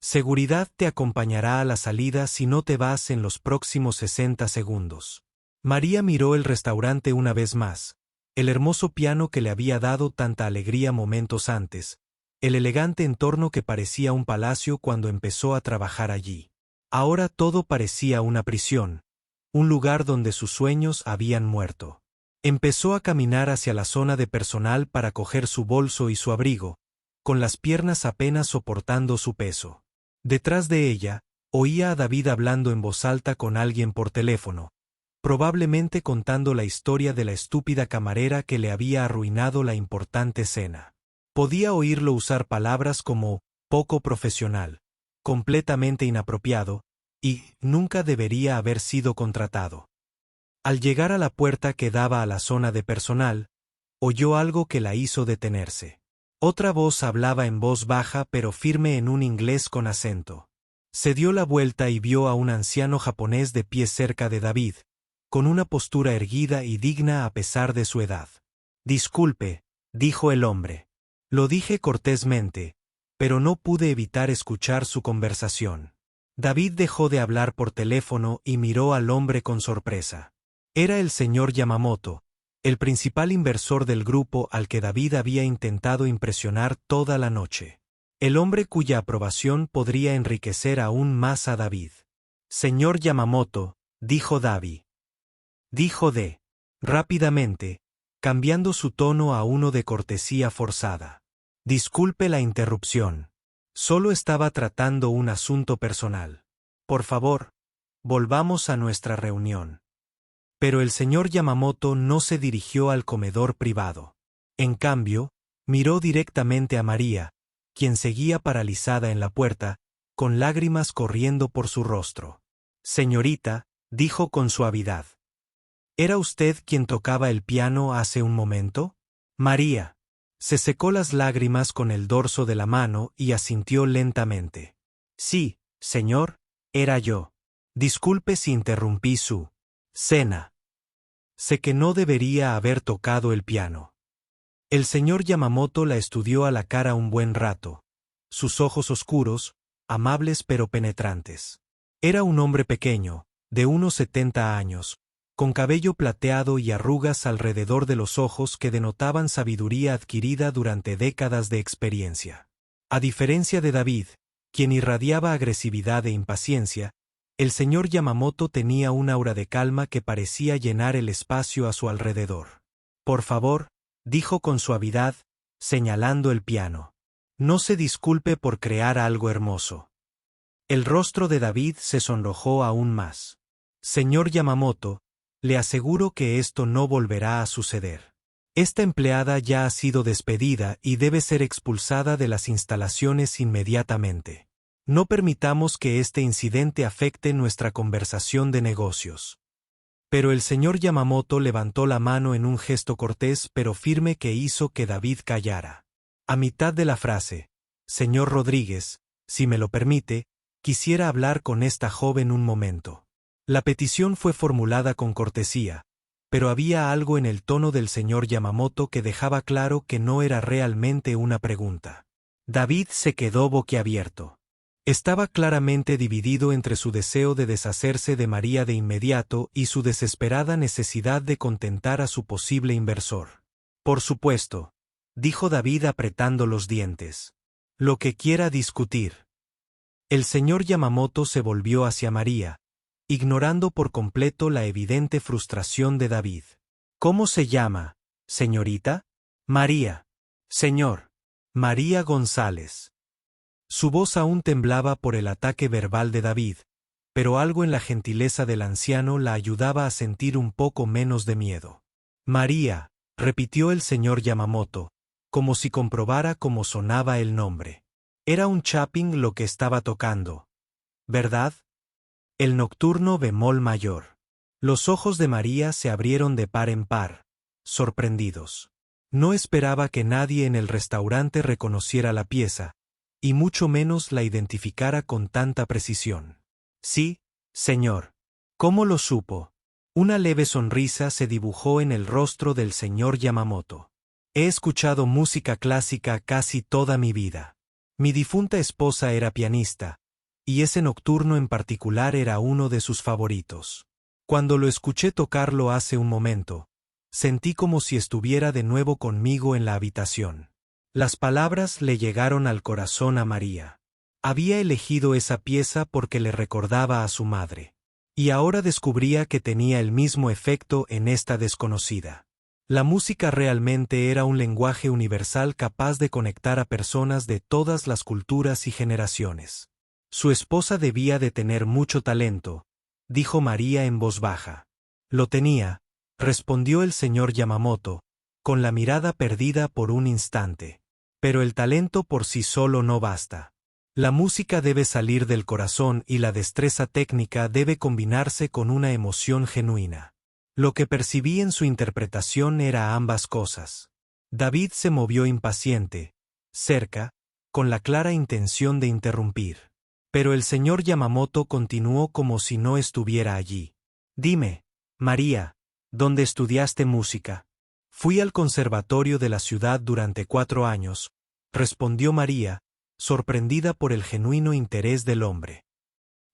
Seguridad te acompañará a la salida si no te vas en los próximos 60 segundos». María miró el restaurante una vez más, el hermoso piano que le había dado tanta alegría momentos antes, el elegante entorno que parecía un palacio cuando empezó a trabajar allí. Ahora todo parecía una prisión, un lugar donde sus sueños habían muerto. Empezó a caminar hacia la zona de personal para coger su bolso y su abrigo, con las piernas apenas soportando su peso. Detrás de ella, oía a David hablando en voz alta con alguien por teléfono, probablemente contando la historia de la estúpida camarera que le había arruinado la importante cena. Podía oírlo usar palabras como poco profesional, completamente inapropiado, y nunca debería haber sido contratado. Al llegar a la puerta que daba a la zona de personal, oyó algo que la hizo detenerse. Otra voz hablaba en voz baja pero firme en un inglés con acento. Se dio la vuelta y vio a un anciano japonés de pie cerca de David, con una postura erguida y digna a pesar de su edad. «Disculpe», dijo el hombre. Lo dije cortésmente, pero no pude evitar escuchar su conversación. David dejó de hablar por teléfono y miró al hombre con sorpresa. Era el señor Yamamoto, el principal inversor del grupo al que David había intentado impresionar toda la noche. El hombre cuya aprobación podría enriquecer aún más a David. «Señor Yamamoto», dijo David. Dijo rápidamente, cambiando su tono a uno de cortesía forzada. «Disculpe la interrupción. Solo estaba tratando un asunto personal. Por favor, volvamos a nuestra reunión». Pero el señor Yamamoto no se dirigió al comedor privado. En cambio, miró directamente a María, quien seguía paralizada en la puerta, con lágrimas corriendo por su rostro. «Señorita», dijo con suavidad. «¿Era usted quien tocaba el piano hace un momento?» María se secó las lágrimas con el dorso de la mano y asintió lentamente. «Sí, señor, era yo. Disculpe si interrumpí su cena. Sé que no debería haber tocado el piano». El señor Yamamoto la estudió a la cara un buen rato. Sus ojos oscuros, amables pero penetrantes. Era un hombre pequeño, de unos 70 años, con cabello plateado y arrugas alrededor de los ojos que denotaban sabiduría adquirida durante décadas de experiencia. A diferencia de David, quien irradiaba agresividad e impaciencia, el señor Yamamoto tenía un aura de calma que parecía llenar el espacio a su alrededor. «Por favor», dijo con suavidad, señalando el piano. «No se disculpe por crear algo hermoso». El rostro de David se sonrojó aún más. «Señor Yamamoto, le aseguro que esto no volverá a suceder. Esta empleada ya ha sido despedida y debe ser expulsada de las instalaciones inmediatamente. No permitamos que este incidente afecte nuestra conversación de negocios». Pero el señor Yamamoto levantó la mano en un gesto cortés pero firme que hizo que David callara. A mitad de la frase, «Señor Rodríguez, si me lo permite, quisiera hablar con esta joven un momento». La petición fue formulada con cortesía, pero había algo en el tono del señor Yamamoto que dejaba claro que no era realmente una pregunta. David se quedó boquiabierto. Estaba claramente dividido entre su deseo de deshacerse de María de inmediato y su desesperada necesidad de contentar a su posible inversor. «Por supuesto», dijo David apretando los dientes. «Lo que quiera discutir». El señor Yamamoto se volvió hacia María, ignorando por completo la evidente frustración de David. «¿Cómo se llama, señorita?» «María». «Señor». «María González». Su voz aún temblaba por el ataque verbal de David, pero algo en la gentileza del anciano la ayudaba a sentir un poco menos de miedo. «María», repitió el señor Yamamoto, como si comprobara cómo sonaba el nombre. Era un Chopin lo que estaba tocando, ¿verdad? El nocturno bemol mayor. Los ojos de María se abrieron de par en par, sorprendidos. No esperaba que nadie en el restaurante reconociera la pieza, y mucho menos la identificara con tanta precisión. «Sí, señor». «¿Cómo lo supo?» Una leve sonrisa se dibujó en el rostro del señor Yamamoto. «He escuchado música clásica casi toda mi vida. Mi difunta esposa era pianista, y ese nocturno en particular era uno de sus favoritos. Cuando lo escuché tocarlo hace un momento, sentí como si estuviera de nuevo conmigo en la habitación». Las palabras le llegaron al corazón a María. Había elegido esa pieza porque le recordaba a su madre. Y ahora descubría que tenía el mismo efecto en esta desconocida. La música realmente era un lenguaje universal capaz de conectar a personas de todas las culturas y generaciones. Su esposa debía de tener mucho talento, dijo María en voz baja. Lo tenía, respondió el señor Yamamoto, con la mirada perdida por un instante. Pero el talento por sí solo no basta. La música debe salir del corazón y la destreza técnica debe combinarse con una emoción genuina. Lo que percibí en su interpretación era ambas cosas. David se movió impaciente, cerca, con la clara intención de interrumpir. Pero el señor Yamamoto continuó como si no estuviera allí. Dime, María, ¿dónde estudiaste música? Fui al conservatorio de la ciudad durante 4 años, respondió María, sorprendida por el genuino interés del hombre.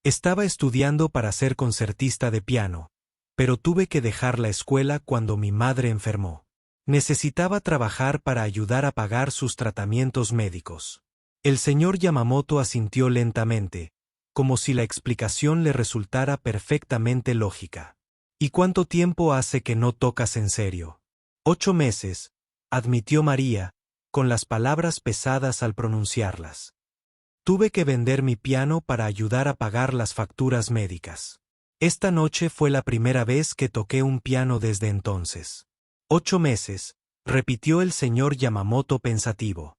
Estaba estudiando para ser concertista de piano, pero tuve que dejar la escuela cuando mi madre enfermó. Necesitaba trabajar para ayudar a pagar sus tratamientos médicos. El señor Yamamoto asintió lentamente, como si la explicación le resultara perfectamente lógica. ¿Y cuánto tiempo hace que no tocas en serio? 8 meses, admitió María, con las palabras pesadas al pronunciarlas. Tuve que vender mi piano para ayudar a pagar las facturas médicas. Esta noche fue la primera vez que toqué un piano desde entonces. 8 meses, repitió el señor Yamamoto pensativo.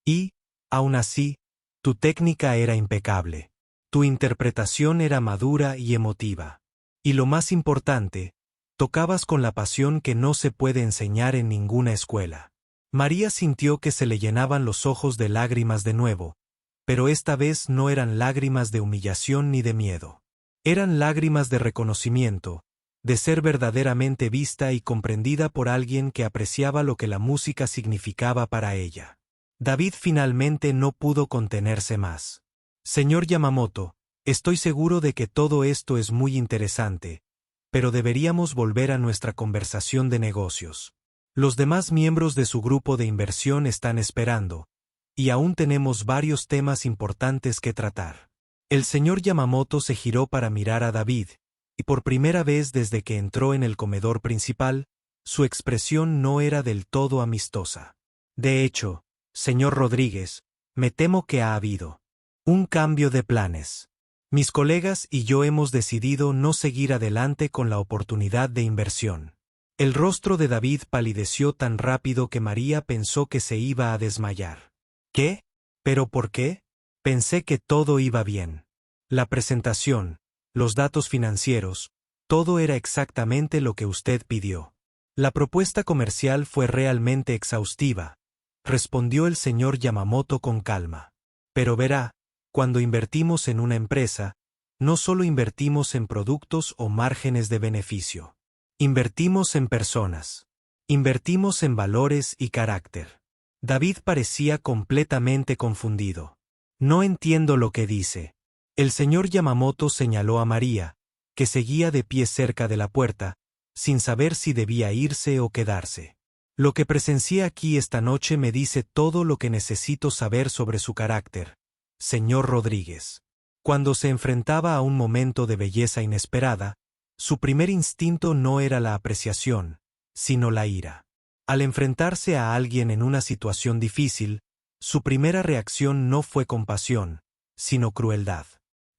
Y, aún así, tu técnica era impecable. Tu interpretación era madura y emotiva. Y lo más importante, tocabas con la pasión que no se puede enseñar en ninguna escuela. María sintió que se le llenaban los ojos de lágrimas de nuevo, pero esta vez no eran lágrimas de humillación ni de miedo. Eran lágrimas de reconocimiento, de ser verdaderamente vista y comprendida por alguien que apreciaba lo que la música significaba para ella. David finalmente no pudo contenerse más. Señor Yamamoto, estoy seguro de que todo esto es muy interesante, pero deberíamos volver a nuestra conversación de negocios. Los demás miembros de su grupo de inversión están esperando, y aún tenemos varios temas importantes que tratar. El señor Yamamoto se giró para mirar a David, y por primera vez desde que entró en el comedor principal, su expresión no era del todo amistosa. De hecho, señor Rodríguez, me temo que ha habido un cambio de planes. Mis colegas y yo hemos decidido no seguir adelante con la oportunidad de inversión. El rostro de David palideció tan rápido que María pensó que se iba a desmayar. ¿Qué? ¿Pero por qué? Pensé que todo iba bien. La presentación, los datos financieros, todo era exactamente lo que usted pidió. La propuesta comercial fue realmente exhaustiva, respondió el señor Yamamoto con calma. Pero verá, cuando invertimos en una empresa, no solo invertimos en productos o márgenes de beneficio. Invertimos en personas. Invertimos en valores y carácter. David parecía completamente confundido. No entiendo lo que dice. El señor Yamamoto señaló a María, que seguía de pie cerca de la puerta, sin saber si debía irse o quedarse. Lo que presencié aquí esta noche me dice todo lo que necesito saber sobre su carácter, señor Rodríguez. Cuando se enfrentaba a un momento de belleza inesperada, su primer instinto no era la apreciación, sino la ira. Al enfrentarse a alguien en una situación difícil, su primera reacción no fue compasión, sino crueldad.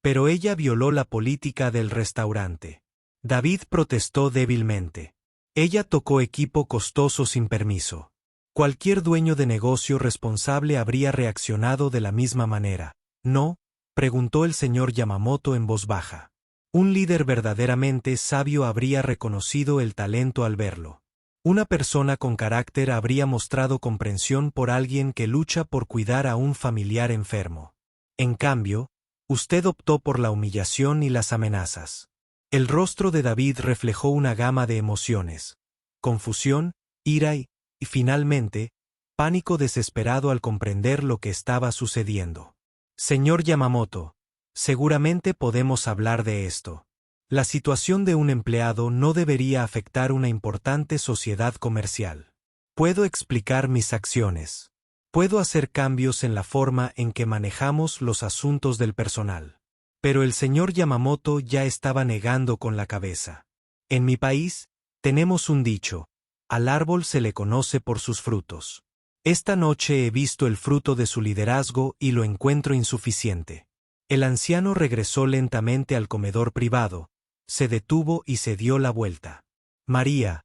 Pero ella violó la política del restaurante. David protestó débilmente. Ella tocó equipo costoso sin permiso. Cualquier dueño de negocio responsable habría reaccionado de la misma manera. ¿No?, preguntó el señor Yamamoto en voz baja. Un líder verdaderamente sabio habría reconocido el talento al verlo. Una persona con carácter habría mostrado comprensión por alguien que lucha por cuidar a un familiar enfermo. En cambio, usted optó por la humillación y las amenazas. El rostro de David reflejó una gama de emociones: confusión, ira y finalmente, pánico desesperado al comprender lo que estaba sucediendo. Señor Yamamoto, seguramente podemos hablar de esto. La situación de un empleado no debería afectar una importante sociedad comercial. Puedo explicar mis acciones. Puedo hacer cambios en la forma en que manejamos los asuntos del personal. Pero el señor Yamamoto ya estaba negando con la cabeza. En mi país, tenemos un dicho: al árbol se le conoce por sus frutos. Esta noche he visto el fruto de su liderazgo y lo encuentro insuficiente. El anciano regresó lentamente al comedor privado, Se detuvo y se dio la vuelta. María,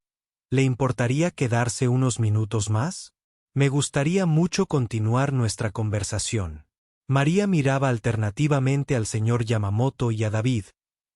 ¿le importaría quedarse unos minutos más? Me gustaría mucho continuar nuestra conversación. María miraba alternativamente al señor Yamamoto y a David,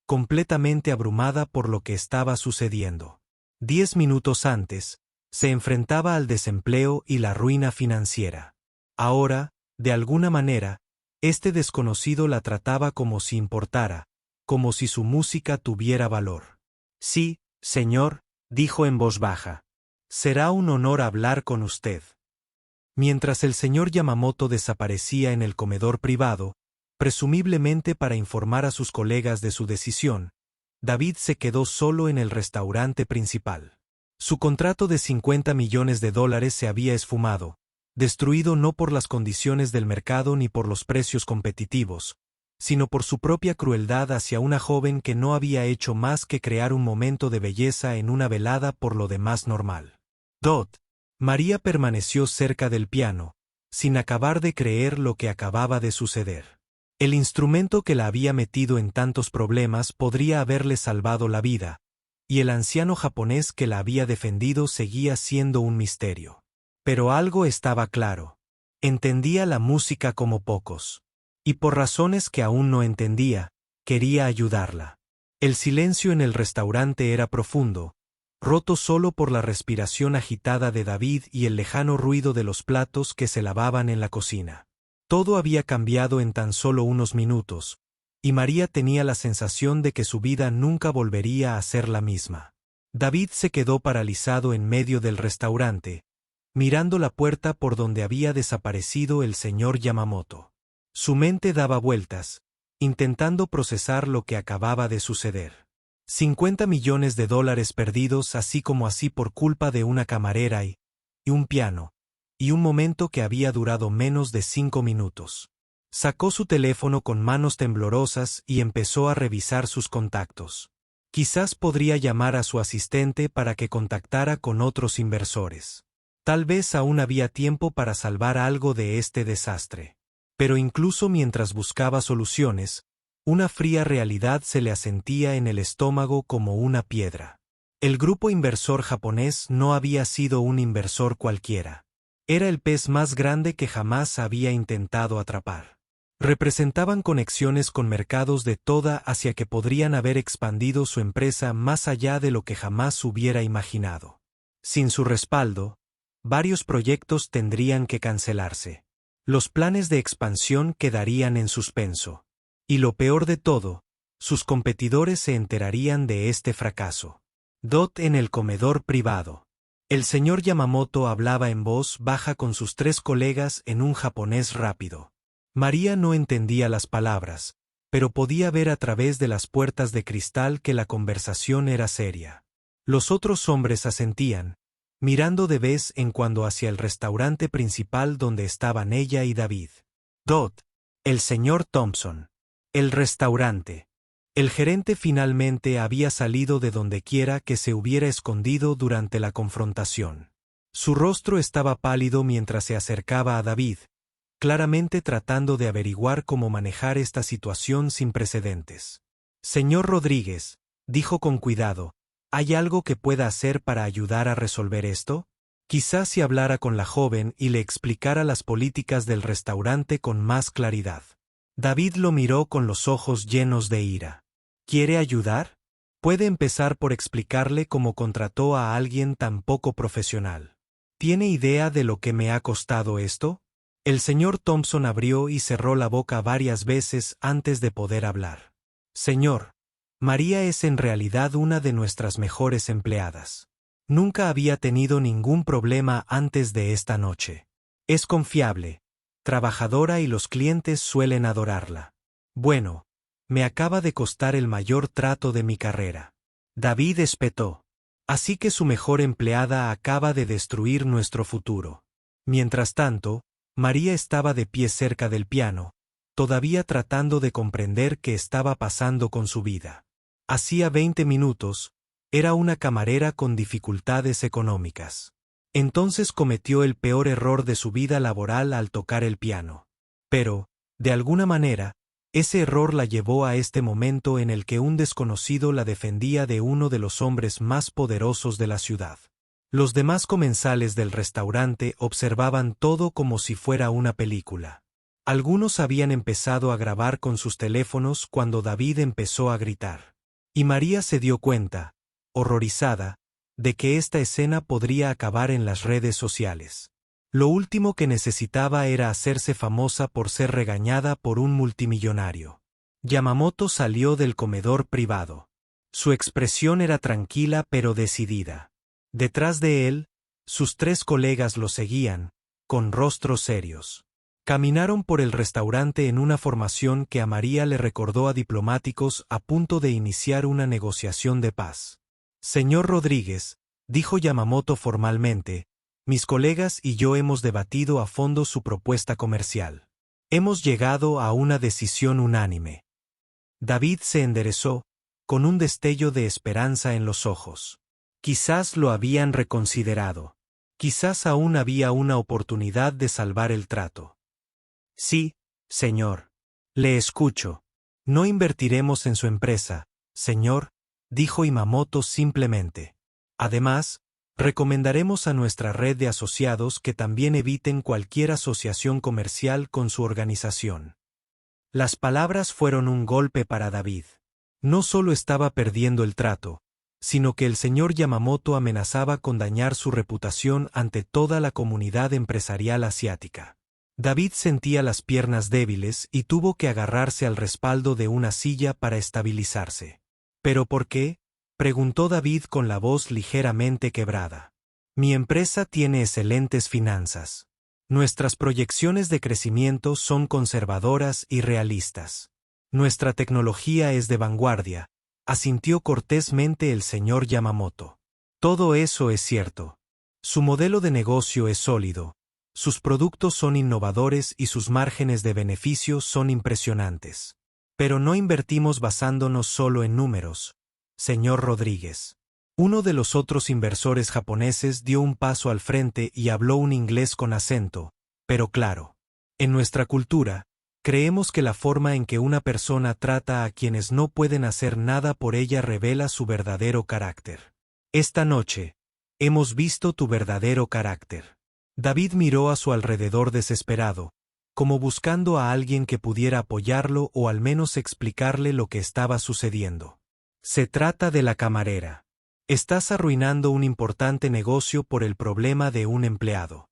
completamente abrumada por lo que estaba sucediendo. 10 minutos antes, se enfrentaba al desempleo y la ruina financiera. Ahora, de alguna manera, este desconocido la trataba como si importara, como si su música tuviera valor. Sí, señor, dijo en voz baja. Será un honor hablar con usted. Mientras el señor Yamamoto desaparecía en el comedor privado, presumiblemente para informar a sus colegas de su decisión, David se quedó solo en el restaurante principal. Su contrato de $50 millones se había esfumado, destruido no por las condiciones del mercado ni por los precios competitivos, sino por su propia crueldad hacia una joven que no había hecho más que crear un momento de belleza en una velada por lo demás normal. María permaneció cerca del piano, sin acabar de creer lo que acababa de suceder. El instrumento que la había metido en tantos problemas podría haberle salvado la vida, y el anciano japonés que la había defendido seguía siendo un misterio. Pero algo estaba claro. Entendía la música como pocos. Y por razones que aún no entendía, quería ayudarla. El silencio en el restaurante era profundo, roto solo por la respiración agitada de David y el lejano ruido de los platos que se lavaban en la cocina. Todo había cambiado en tan solo unos minutos, y María tenía la sensación de que su vida nunca volvería a ser la misma. David se quedó paralizado en medio del restaurante, mirando la puerta por donde había desaparecido el señor Yamamoto. Su mente daba vueltas, intentando procesar lo que acababa de suceder. $50 millones perdidos así como así por culpa de una camarera y un piano, y un momento que había durado menos de 5 minutos. Sacó su teléfono con manos temblorosas y empezó a revisar sus contactos. Quizás podría llamar a su asistente para que contactara con otros inversores. Tal vez aún había tiempo para salvar algo de este desastre. Pero incluso mientras buscaba soluciones, una fría realidad se le asentía en el estómago como una piedra. El grupo inversor japonés no había sido un inversor cualquiera. Era el pez más grande que jamás había intentado atrapar. Representaban conexiones con mercados de toda Asia que podrían haber expandido su empresa más allá de lo que jamás hubiera imaginado. Sin su respaldo, varios proyectos tendrían que cancelarse. Los planes de expansión quedarían en suspenso. Y lo peor de todo, sus competidores se enterarían de este fracaso. En el comedor privado. El señor Yamamoto hablaba en voz baja con sus 3 colegas en un japonés rápido. María no entendía las palabras, pero podía ver a través de las puertas de cristal que la conversación era seria. Los otros hombres asentían, mirando de vez en cuando hacia el restaurante principal donde estaban ella y David. El señor Thompson. El restaurante. El gerente finalmente había salido de donde quiera que se hubiera escondido durante la confrontación. Su rostro estaba pálido mientras se acercaba a David, claramente tratando de averiguar cómo manejar esta situación sin precedentes. Señor Rodríguez, dijo con cuidado, ¿hay algo que pueda hacer para ayudar a resolver esto? Quizás si hablara con la joven y le explicara las políticas del restaurante con más claridad. David lo miró con los ojos llenos de ira. ¿Quiere ayudar? Puede empezar por explicarle cómo contrató a alguien tan poco profesional. ¿Tiene idea de lo que me ha costado esto? El señor Thompson abrió y cerró la boca varias veces antes de poder hablar. Señor, María es en realidad una de nuestras mejores empleadas. Nunca había tenido ningún problema antes de esta noche. Es confiable, trabajadora y los clientes suelen adorarla. Bueno, me acaba de costar el mayor trato de mi carrera. David espetó. Así que su mejor empleada acaba de destruir nuestro futuro. Mientras tanto, María estaba de pie cerca del piano, todavía tratando de comprender qué estaba pasando con su vida. Hacía 20 minutos, era una camarera con dificultades económicas. Entonces cometió el peor error de su vida laboral al tocar el piano. Pero, de alguna manera, Ese error la llevó a este momento en el que un desconocido la defendía de uno de los hombres más poderosos de la ciudad. Los demás comensales del restaurante observaban todo como si fuera una película. Algunos habían empezado a grabar con sus teléfonos cuando David empezó a gritar. Y María se dio cuenta, horrorizada, de que esta escena podría acabar en las redes sociales. Lo último que necesitaba era hacerse famosa por ser regañada por un multimillonario. Yamamoto salió del comedor privado. Su expresión era tranquila pero decidida. Detrás de él, sus 3 colegas lo seguían, con rostros serios. Caminaron por el restaurante en una formación que a María le recordó a diplomáticos a punto de iniciar una negociación de paz. Señor Rodríguez, dijo Yamamoto formalmente, mis colegas y yo hemos debatido a fondo su propuesta comercial. Hemos llegado a una decisión unánime. David se enderezó, con un destello de esperanza en los ojos. Quizás lo habían reconsiderado. Quizás aún había una oportunidad de salvar el trato. Sí, señor. Le escucho. No invertiremos en su empresa, señor, dijo Yamamoto simplemente. Además, recomendaremos a nuestra red de asociados que también eviten cualquier asociación comercial con su organización. Las palabras fueron un golpe para David. No solo estaba perdiendo el trato, sino que el señor Yamamoto amenazaba con dañar su reputación ante toda la comunidad empresarial asiática. David sentía las piernas débiles y tuvo que agarrarse al respaldo de una silla para estabilizarse. ¿Pero por qué?, preguntó David con la voz ligeramente quebrada. Mi empresa tiene excelentes finanzas. Nuestras proyecciones de crecimiento son conservadoras y realistas. Nuestra tecnología es de vanguardia, asintió cortésmente el señor Yamamoto. Todo eso es cierto. Su modelo de negocio es sólido. Sus productos son innovadores y sus márgenes de beneficio son impresionantes. Pero no invertimos basándonos solo en números, señor Rodríguez. Uno de los otros inversores japoneses dio un paso al frente y habló un inglés con acento, pero claro. En nuestra cultura, creemos que la forma en que una persona trata a quienes no pueden hacer nada por ella revela su verdadero carácter. Esta noche, hemos visto tu verdadero carácter. David miró a su alrededor desesperado, como buscando a alguien que pudiera apoyarlo o al menos explicarle lo que estaba sucediendo. Se trata de la camarera. Estás arruinando un importante negocio por el problema de un empleado.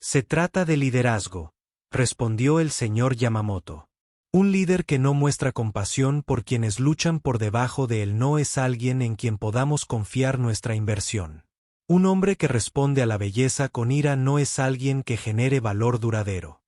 Se trata de liderazgo, respondió el señor Yamamoto. Un líder que no muestra compasión por quienes luchan por debajo de él no es alguien en quien podamos confiar nuestra inversión. Un hombre que responde a la belleza con ira no es alguien que genere valor duradero.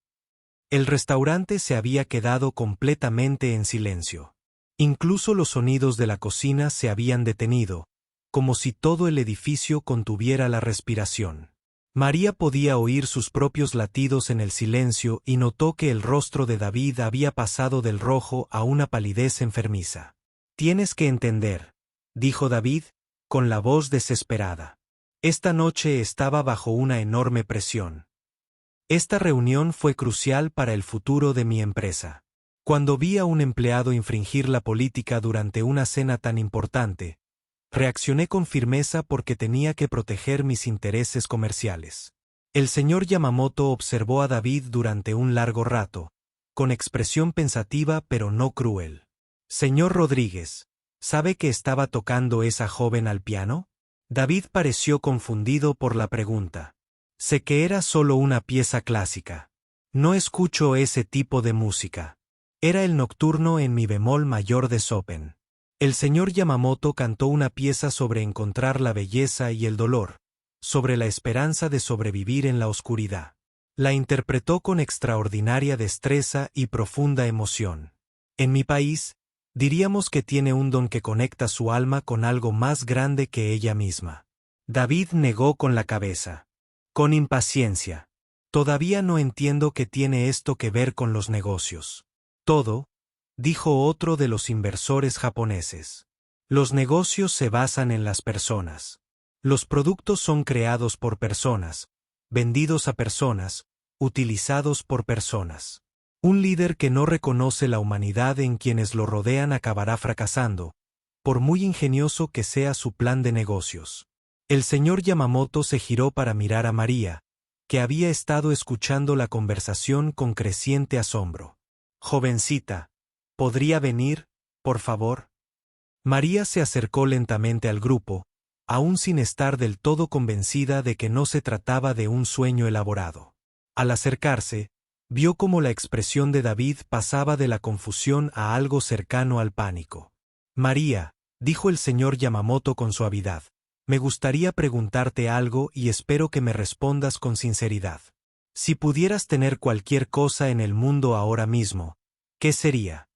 El restaurante se había quedado completamente en silencio. Incluso los sonidos de la cocina se habían detenido, como si todo el edificio contuviera la respiración. María podía oír sus propios latidos en el silencio y notó que el rostro de David había pasado del rojo a una palidez enfermiza. Tienes que entender, dijo David, con la voz desesperada. Esta noche estaba bajo una enorme presión. Esta reunión fue crucial para el futuro de mi empresa. Cuando vi a un empleado infringir la política durante una cena tan importante, reaccioné con firmeza porque tenía que proteger mis intereses comerciales. El señor Yamamoto observó a David durante un largo rato, con expresión pensativa pero no cruel. Señor Rodríguez, ¿sabe que estaba tocando esa joven al piano? David pareció confundido por la pregunta. Sé que era solo una pieza clásica. No escucho ese tipo de música. Era el nocturno en mi bemol mayor de Chopin. El señor Yamamoto cantó una pieza sobre encontrar la belleza y el dolor, sobre la esperanza de sobrevivir en la oscuridad. La interpretó con extraordinaria destreza y profunda emoción. En mi país, diríamos que tiene un don que conecta su alma con algo más grande que ella misma. David negó con la cabeza. Con impaciencia. Todavía no entiendo qué tiene esto que ver con los negocios. Todo, dijo otro de los inversores japoneses. Los negocios se basan en las personas. Los productos son creados por personas, vendidos a personas, utilizados por personas. Un líder que no reconoce la humanidad en quienes lo rodean acabará fracasando, por muy ingenioso que sea su plan de negocios. El señor Yamamoto se giró para mirar a María, que había estado escuchando la conversación con creciente asombro. «Jovencita, ¿podría venir, por favor?» María se acercó lentamente al grupo, aún sin estar del todo convencida de que no se trataba de un sueño elaborado. Al acercarse, vio cómo la expresión de David pasaba de la confusión a algo cercano al pánico. «María», dijo el señor Yamamoto con suavidad, «me gustaría preguntarte algo y espero que me respondas con sinceridad. Si pudieras tener cualquier cosa en el mundo ahora mismo, ¿qué sería?»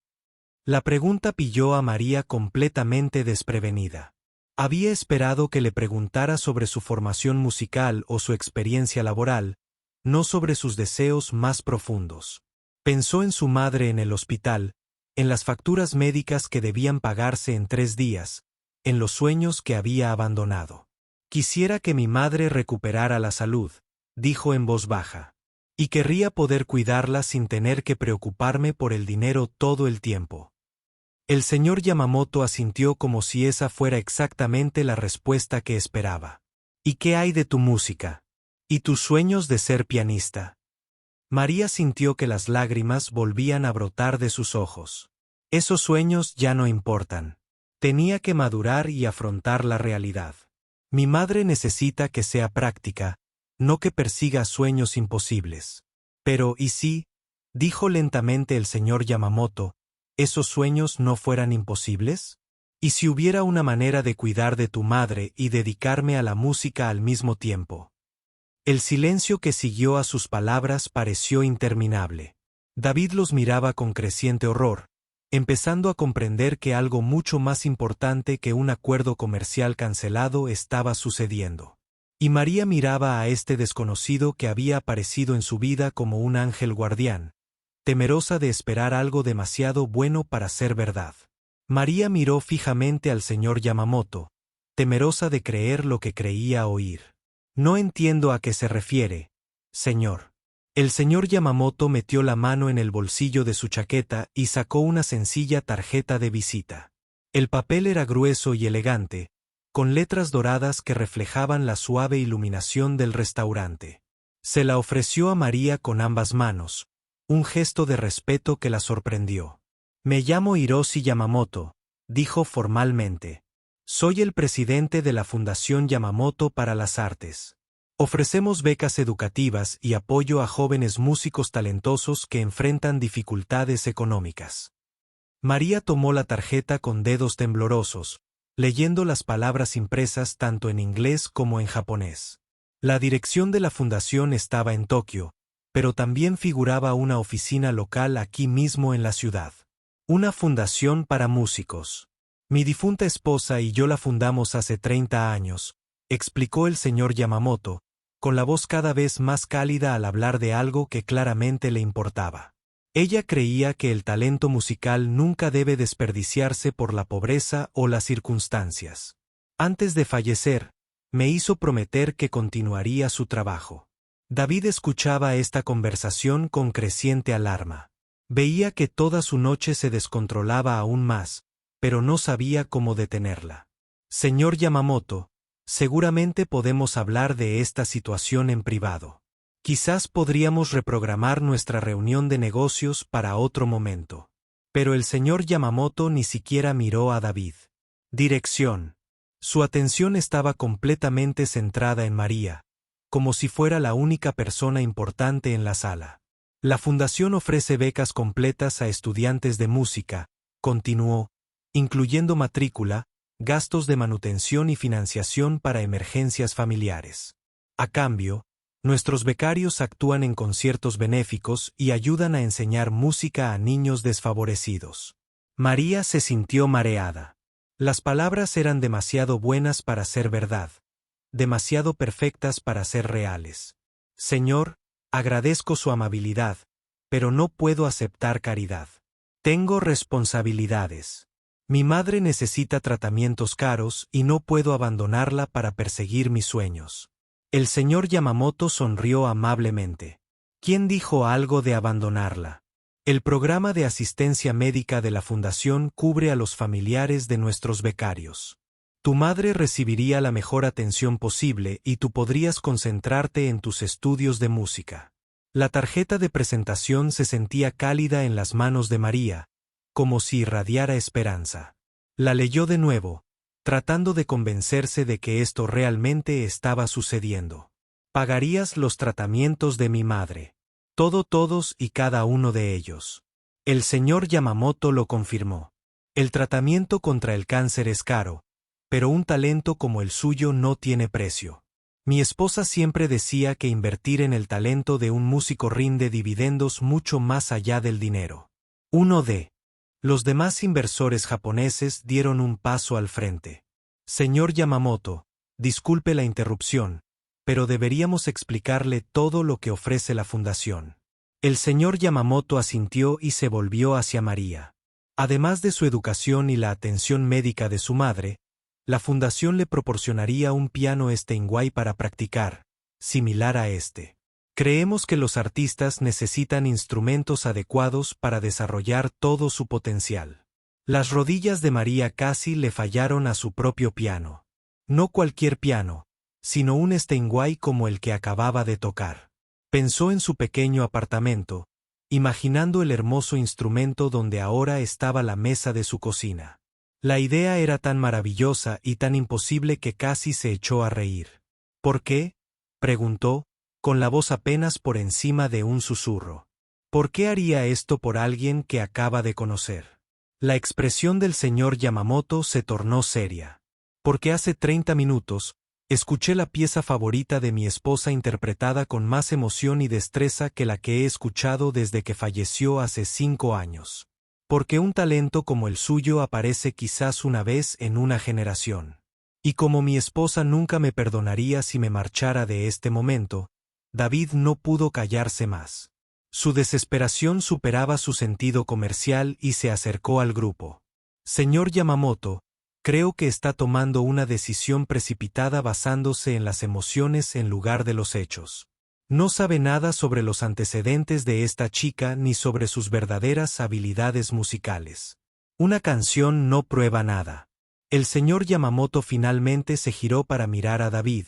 La pregunta pilló a María completamente desprevenida. Había esperado que le preguntara sobre su formación musical o su experiencia laboral, no sobre sus deseos más profundos. Pensó en su madre en el hospital, en las facturas médicas que debían pagarse en 3 días, en los sueños que había abandonado. «Quisiera que mi madre recuperara la salud», dijo en voz baja. «Y querría poder cuidarla sin tener que preocuparme por el dinero todo el tiempo». El señor Yamamoto asintió como si esa fuera exactamente la respuesta que esperaba. «¿Y qué hay de tu música? ¿Y tus sueños de ser pianista?» María sintió que las lágrimas volvían a brotar de sus ojos. «Esos sueños ya no importan. Tenía que madurar y afrontar la realidad. Mi madre necesita que sea práctica, no que persiga sueños imposibles». «Pero, ¿y si?» dijo lentamente el señor Yamamoto, «¿esos sueños no fueran imposibles? ¿Y si hubiera una manera de cuidar de tu madre y dedicarme a la música al mismo tiempo?» El silencio que siguió a sus palabras pareció interminable. David los miraba con creciente horror, empezando a comprender que algo mucho más importante que un acuerdo comercial cancelado estaba sucediendo. Y María miraba a este desconocido que había aparecido en su vida como un ángel guardián, temerosa de esperar algo demasiado bueno para ser verdad. María miró fijamente al señor Yamamoto, temerosa de creer lo que creía oír. «No entiendo a qué se refiere, señor». El señor Yamamoto metió la mano en el bolsillo de su chaqueta y sacó una sencilla tarjeta de visita. El papel era grueso y elegante, con letras doradas que reflejaban la suave iluminación del restaurante. Se la ofreció a María con ambas manos, un gesto de respeto que la sorprendió. «Me llamo Hiroshi Yamamoto», dijo formalmente. «Soy el presidente de la Fundación Yamamoto para las Artes. Ofrecemos becas educativas y apoyo a jóvenes músicos talentosos que enfrentan dificultades económicas». María tomó la tarjeta con dedos temblorosos, leyendo las palabras impresas tanto en inglés como en japonés. La dirección de la fundación estaba en Tokio, pero también figuraba una oficina local aquí mismo en la ciudad. «Una fundación para músicos. Mi difunta esposa y yo la fundamos hace 30 años», explicó el señor Yamamoto, con la voz cada vez más cálida al hablar de algo que claramente le importaba. Ella creía que el talento musical nunca debe desperdiciarse por la pobreza o las circunstancias. Antes de fallecer, me hizo prometer que continuaría su trabajo. David escuchaba esta conversación con creciente alarma. Veía que toda su noche se descontrolaba aún más, pero no sabía cómo detenerla. «Señor Yamamoto, seguramente podemos hablar de esta situación en privado. Quizás podríamos reprogramar nuestra reunión de negocios para otro momento». Pero el señor Yamamoto ni siquiera miró a David. Dirección. Su atención estaba completamente centrada en María, como si fuera la única persona importante en la sala. «La fundación ofrece becas completas a estudiantes de música», continuó, «incluyendo matrícula, gastos de manutención y financiación para emergencias familiares. A cambio, nuestros becarios actúan en conciertos benéficos y ayudan a enseñar música a niños desfavorecidos». María se sintió mareada. Las palabras eran demasiado buenas para ser verdad, demasiado perfectas para ser reales. «Señor, agradezco su amabilidad, pero no puedo aceptar caridad. Tengo responsabilidades. Mi madre necesita tratamientos caros y no puedo abandonarla para perseguir mis sueños». El señor Yamamoto sonrió amablemente. «¿Quién dijo algo de abandonarla? El programa de asistencia médica de la Fundación cubre a los familiares de nuestros becarios. Tu madre recibiría la mejor atención posible y tú podrías concentrarte en tus estudios de música. La tarjeta de presentación se sentía cálida en las manos de María, como si irradiara esperanza. La leyó de nuevo, tratando de convencerse de que esto realmente estaba sucediendo. Pagarías los tratamientos de mi madre. Todos y cada uno de ellos. El señor Yamamoto lo confirmó. El tratamiento contra el cáncer es caro, pero un talento como el suyo no tiene precio. Mi esposa siempre decía que invertir en el talento de un músico rinde dividendos mucho más allá del dinero. Los demás inversores japoneses dieron un paso al frente. Señor Yamamoto, disculpe la interrupción, pero deberíamos explicarle todo lo que ofrece la fundación. El señor Yamamoto asintió y se volvió hacia María. Además de su educación y la atención médica de su madre, la fundación le proporcionaría un piano Steinway para practicar, similar a este. Creemos que los artistas necesitan instrumentos adecuados para desarrollar todo su potencial. Las rodillas de María casi le fallaron a su propio piano. No cualquier piano, sino un Steinway como el que acababa de tocar. Pensó en su pequeño apartamento, imaginando el hermoso instrumento donde ahora estaba la mesa de su cocina. La idea era tan maravillosa y tan imposible que casi se echó a reír. ¿Por qué?, preguntó, con la voz apenas por encima de un susurro. ¿Por qué haría esto por alguien que acaba de conocer? La expresión del señor Yamamoto se tornó seria. Porque hace 30 minutos, escuché la pieza favorita de mi esposa interpretada con más emoción y destreza que la que he escuchado desde que falleció hace 5 años. Porque un talento como el suyo aparece quizás una vez en una generación. Y como mi esposa nunca me perdonaría si me marchara de este momento, David no pudo callarse más. Su desesperación superaba su sentido comercial y se acercó al grupo. Señor Yamamoto, creo que está tomando una decisión precipitada basándose en las emociones en lugar de los hechos. No sabe nada sobre los antecedentes de esta chica ni sobre sus verdaderas habilidades musicales. Una canción no prueba nada. El señor Yamamoto finalmente se giró para mirar a David,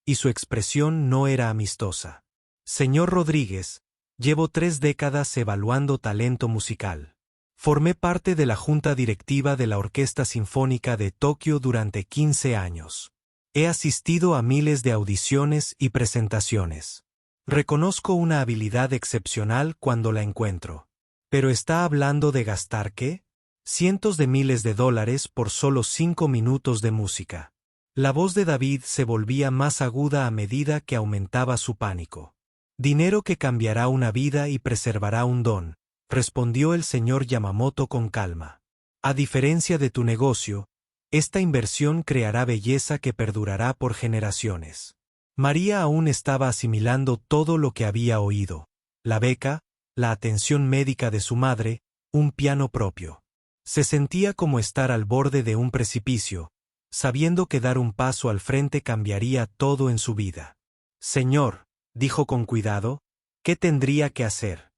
y su expresión no era amistosa. Señor Rodríguez, llevo 3 décadas evaluando talento musical. Formé parte de la junta directiva de la Orquesta Sinfónica de Tokio durante 15 años. He asistido a miles de audiciones y presentaciones. Reconozco una habilidad excepcional cuando la encuentro. ¿Pero está hablando de gastar qué? Cientos de miles de dólares por solo 5 minutos de música. La voz de David se volvía más aguda a medida que aumentaba su pánico. Dinero que cambiará una vida y preservará un don, respondió el señor Yamamoto con calma. A diferencia de tu negocio, esta inversión creará belleza que perdurará por generaciones. María aún estaba asimilando todo lo que había oído: la beca, la atención médica de su madre, un piano propio. Se sentía como estar al borde de un precipicio, sabiendo que dar un paso al frente cambiaría todo en su vida. Señor, dijo con cuidado, ¿qué tendría que hacer?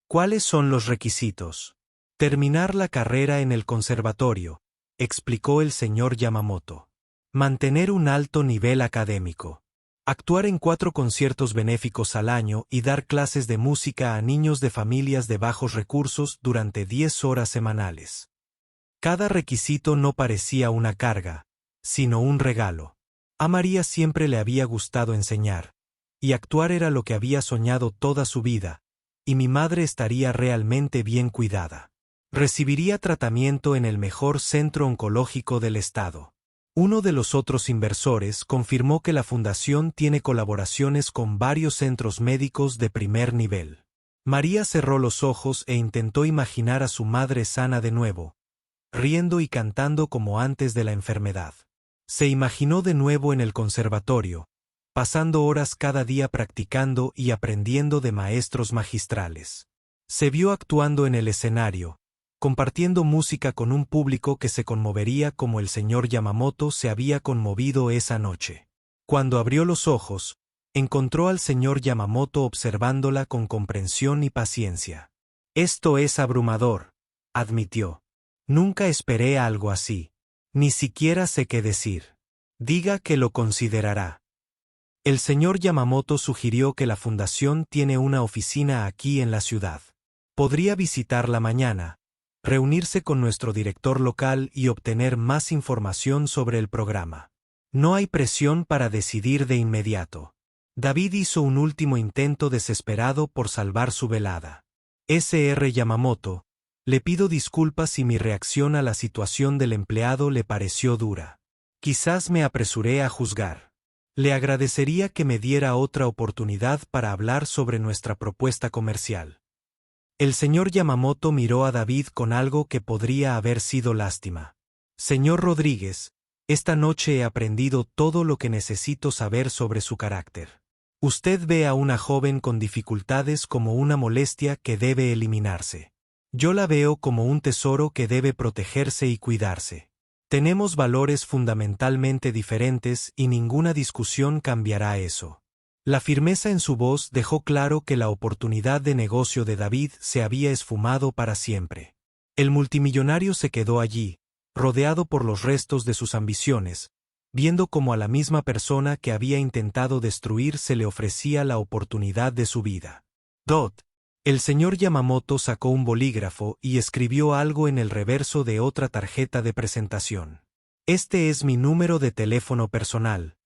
¿Cuáles son los requisitos? Terminar la carrera en el conservatorio, explicó el señor Yamamoto. Mantener un alto nivel académico. Actuar en 4 conciertos benéficos al año y dar clases de música a niños de familias de bajos recursos durante 10 horas semanales. Cada requisito no parecía una carga, sino un regalo. A María siempre le había gustado enseñar, y actuar era lo que había soñado toda su vida, y mi madre estaría realmente bien cuidada. Recibiría tratamiento en el mejor centro oncológico del estado. Uno de los otros inversores confirmó que la fundación tiene colaboraciones con varios centros médicos de primer nivel. María cerró los ojos e intentó imaginar a su madre sana de nuevo, riendo y cantando como antes de la enfermedad. Se imaginó de nuevo en el conservatorio, pasando horas cada día practicando y aprendiendo de maestros magistrales. Se vio actuando en el escenario, compartiendo música con un público que se conmovería como el señor Yamamoto se había conmovido esa noche. Cuando abrió los ojos, encontró al señor Yamamoto observándola con comprensión y paciencia. Esto es abrumador, admitió. Nunca esperé algo así. Ni siquiera sé qué decir. Diga que lo considerará. El señor Yamamoto sugirió que la fundación tiene una oficina aquí en la ciudad. Podría visitarla mañana, reunirse con nuestro director local y obtener más información sobre el programa. No hay presión para decidir de inmediato. David hizo un último intento desesperado por salvar su velada. Sr. Yamamoto, le pido disculpas si mi reacción a la situación del empleado le pareció dura. Quizás me apresuré a juzgar. Le agradecería que me diera otra oportunidad para hablar sobre nuestra propuesta comercial. El señor Yamamoto miró a David con algo que podría haber sido lástima. Señor Rodríguez, esta noche he aprendido todo lo que necesito saber sobre su carácter. Usted ve a una joven con dificultades como una molestia que debe eliminarse. Yo la veo como un tesoro que debe protegerse y cuidarse. Tenemos valores fundamentalmente diferentes y ninguna discusión cambiará eso. La firmeza en su voz dejó claro que la oportunidad de negocio de David se había esfumado para siempre. El multimillonario se quedó allí, rodeado por los restos de sus ambiciones, viendo cómo a la misma persona que había intentado destruir se le ofrecía la oportunidad de su vida. El señor Yamamoto sacó un bolígrafo y escribió algo en el reverso de otra tarjeta de presentación. Este es mi número de teléfono personal,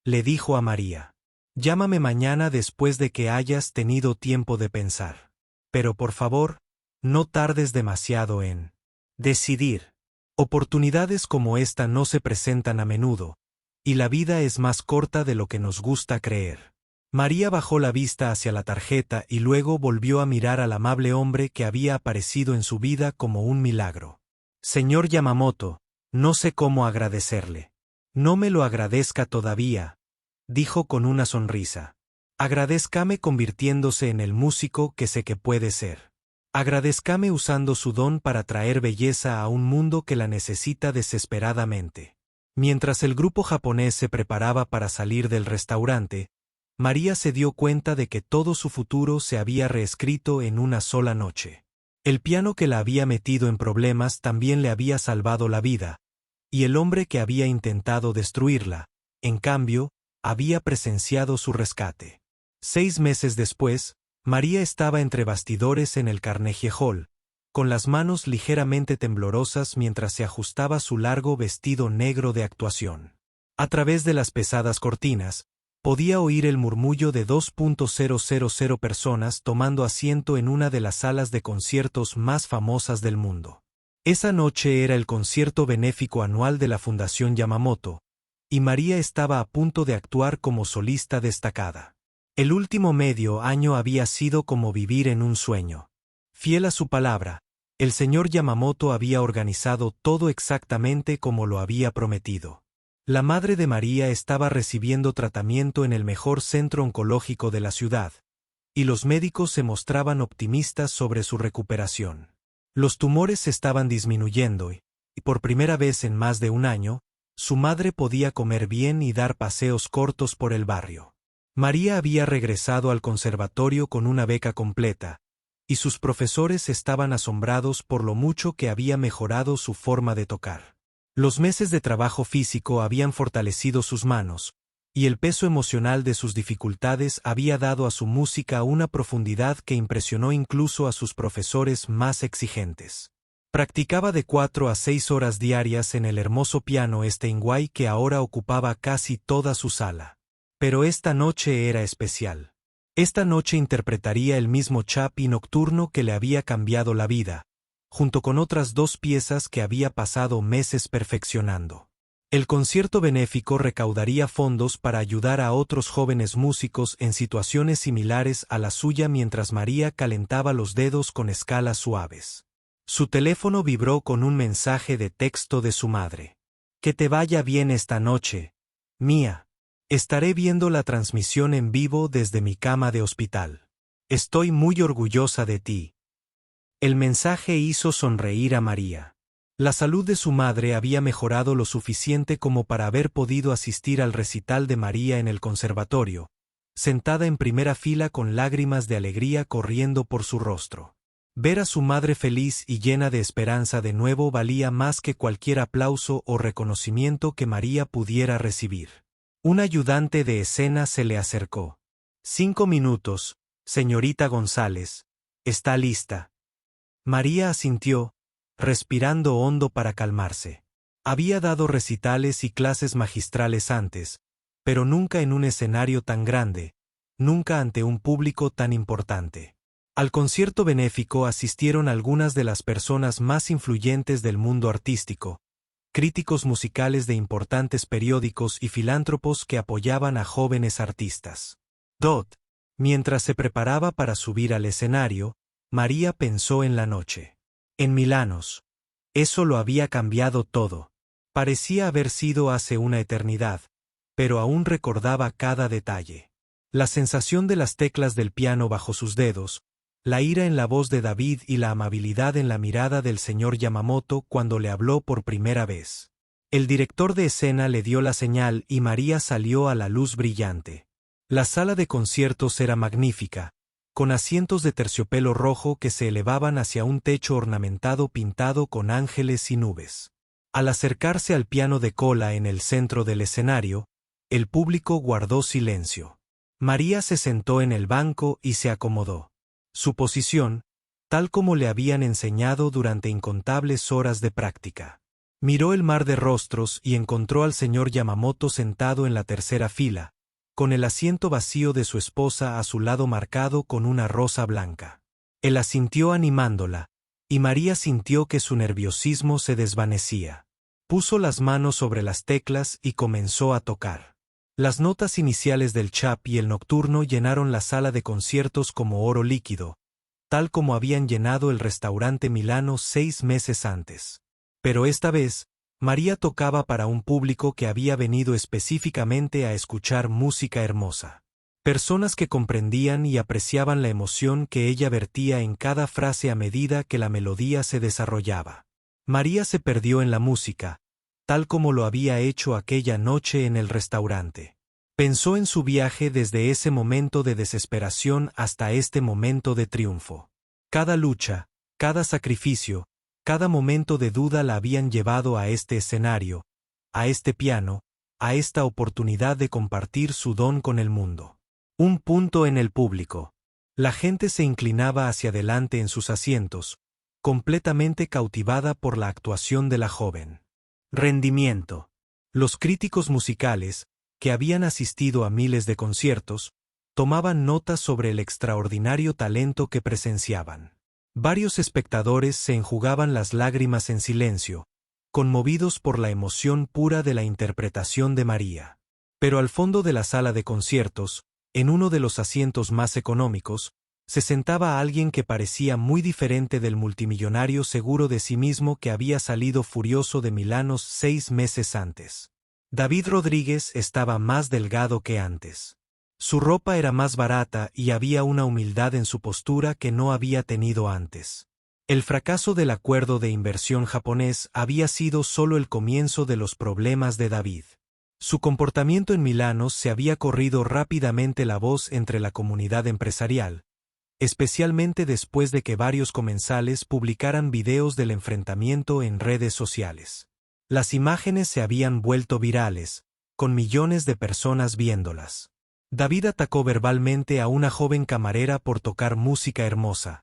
le dijo a María. Llámame mañana después de que hayas tenido tiempo de pensar. Pero por favor, no tardes demasiado en decidir. Oportunidades como esta no se presentan a menudo, y la vida es más corta de lo que nos gusta creer. María bajó la vista hacia la tarjeta y luego volvió a mirar al amable hombre que había aparecido en su vida como un milagro. Señor Yamamoto, no sé cómo agradecerle. No me lo agradezca todavía, dijo con una sonrisa. Agradézcame convirtiéndose en el músico que sé que puede ser. Agradézcame usando su don para traer belleza a un mundo que la necesita desesperadamente. Mientras el grupo japonés se preparaba para salir del restaurante, María se dio cuenta de que todo su futuro se había reescrito en una sola noche. El piano que la había metido en problemas también le había salvado la vida, y el hombre que había intentado destruirla, en cambio, había presenciado su rescate. 6 meses después, María estaba entre bastidores en el Carnegie Hall, con las manos ligeramente temblorosas mientras se ajustaba su largo vestido negro de actuación. A través de las pesadas cortinas, podía oír el murmullo de 2,000 personas tomando asiento en una de las salas de conciertos más famosas del mundo. Esa noche era el concierto benéfico anual de la Fundación Yamamoto, y María estaba a punto de actuar como solista destacada. El último medio año había sido como vivir en un sueño. Fiel a su palabra, el señor Yamamoto había organizado todo exactamente como lo había prometido. La madre de María estaba recibiendo tratamiento en el mejor centro oncológico de la ciudad, y los médicos se mostraban optimistas sobre su recuperación. Los tumores estaban disminuyendo y, por primera vez en más de un año, su madre podía comer bien y dar paseos cortos por el barrio. María había regresado al conservatorio con una beca completa, y sus profesores estaban asombrados por lo mucho que había mejorado su forma de tocar. Los meses de trabajo físico habían fortalecido sus manos, y el peso emocional de sus dificultades había dado a su música una profundidad que impresionó incluso a sus profesores más exigentes. Practicaba de 4 a 6 horas diarias en el hermoso piano Steinway que ahora ocupaba casi toda su sala. Pero esta noche era especial. Esta noche interpretaría el mismo Chapí nocturno que le había cambiado la vida, junto con otras 2 piezas que había pasado meses perfeccionando. El concierto benéfico recaudaría fondos para ayudar a otros jóvenes músicos en situaciones similares a la suya mientras María calentaba los dedos con escalas suaves. Su teléfono vibró con un mensaje de texto de su madre. Que te vaya bien esta noche, Mía. Estaré viendo la transmisión en vivo desde mi cama de hospital. Estoy muy orgullosa de ti. El mensaje hizo sonreír a María. La salud de su madre había mejorado lo suficiente como para haber podido asistir al recital de María en el conservatorio, sentada en primera fila con lágrimas de alegría corriendo por su rostro. Ver a su madre feliz y llena de esperanza de nuevo valía más que cualquier aplauso o reconocimiento que María pudiera recibir. Un ayudante de escena se le acercó. 5 minutos, señorita González. ¿Está lista? María asintió, respirando hondo para calmarse. Había dado recitales y clases magistrales antes, pero nunca en un escenario tan grande, nunca ante un público tan importante. Al concierto benéfico asistieron algunas de las personas más influyentes del mundo artístico, críticos musicales de importantes periódicos y filántropos que apoyaban a jóvenes artistas. Mientras se preparaba para subir al escenario, María pensó en la noche. En Milanos. Eso lo había cambiado todo. Parecía haber sido hace una eternidad, pero aún recordaba cada detalle. La sensación de las teclas del piano bajo sus dedos, la ira en la voz de David y la amabilidad en la mirada del señor Yamamoto cuando le habló por primera vez. El director de escena le dio la señal y María salió a la luz brillante. La sala de conciertos era magnífica, con asientos de terciopelo rojo que se elevaban hacia un techo ornamentado pintado con ángeles y nubes. Al acercarse al piano de cola en el centro del escenario, el público guardó silencio. María se sentó en el banco y se acomodó. Su posición, tal como le habían enseñado durante incontables horas de práctica. Miró el mar de rostros y encontró al señor Yamamoto sentado en la tercera fila, con el asiento vacío de su esposa a su lado marcado con una rosa blanca. Él asintió animándola, y María sintió que su nerviosismo se desvanecía. Puso las manos sobre las teclas y comenzó a tocar. Las notas iniciales del chap y el nocturno llenaron la sala de conciertos como oro líquido, tal como habían llenado el restaurante Milano 6 meses antes. Pero esta vez, María tocaba para un público que había venido específicamente a escuchar música hermosa. Personas que comprendían y apreciaban la emoción que ella vertía en cada frase a medida que la melodía se desarrollaba. María se perdió en la música, tal como lo había hecho aquella noche en el restaurante. Pensó en su viaje desde ese momento de desesperación hasta este momento de triunfo. Cada lucha, cada sacrificio, cada momento de duda la habían llevado a este escenario, a este piano, a esta oportunidad de compartir su don con el mundo. Un punto en el público. La gente se inclinaba hacia adelante en sus asientos, completamente cautivada por la actuación de la joven. Rendimiento. Los críticos musicales, que habían asistido a miles de conciertos, tomaban notas sobre el extraordinario talento que presenciaban. Varios espectadores se enjugaban las lágrimas en silencio, conmovidos por la emoción pura de la interpretación de María. Pero al fondo de la sala de conciertos, en uno de los asientos más económicos, se sentaba alguien que parecía muy diferente del multimillonario seguro de sí mismo que había salido furioso de Milanos 6 meses antes. David Rodríguez estaba más delgado que antes. Su ropa era más barata y había una humildad en su postura que no había tenido antes. El fracaso del acuerdo de inversión japonés había sido solo el comienzo de los problemas de David. Su comportamiento en Milanos se había corrido rápidamente la voz entre la comunidad empresarial, especialmente después de que varios comensales publicaran videos del enfrentamiento en redes sociales. Las imágenes se habían vuelto virales, con millones de personas viéndolas. David atacó verbalmente a una joven camarera por tocar música hermosa.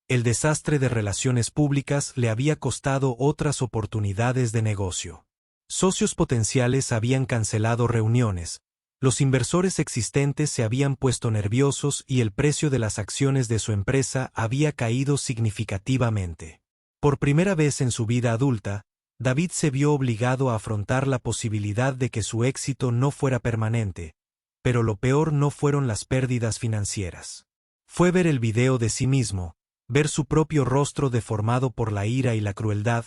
El desastre de relaciones públicas le había costado otras oportunidades de negocio. Socios potenciales habían cancelado reuniones, los inversores existentes se habían puesto nerviosos y el precio de las acciones de su empresa había caído significativamente. Por primera vez en su vida adulta, David se vio obligado a afrontar la posibilidad de que su éxito no fuera permanente, pero lo peor no fueron las pérdidas financieras. Fue ver el video de sí mismo, ver su propio rostro deformado por la ira y la crueldad,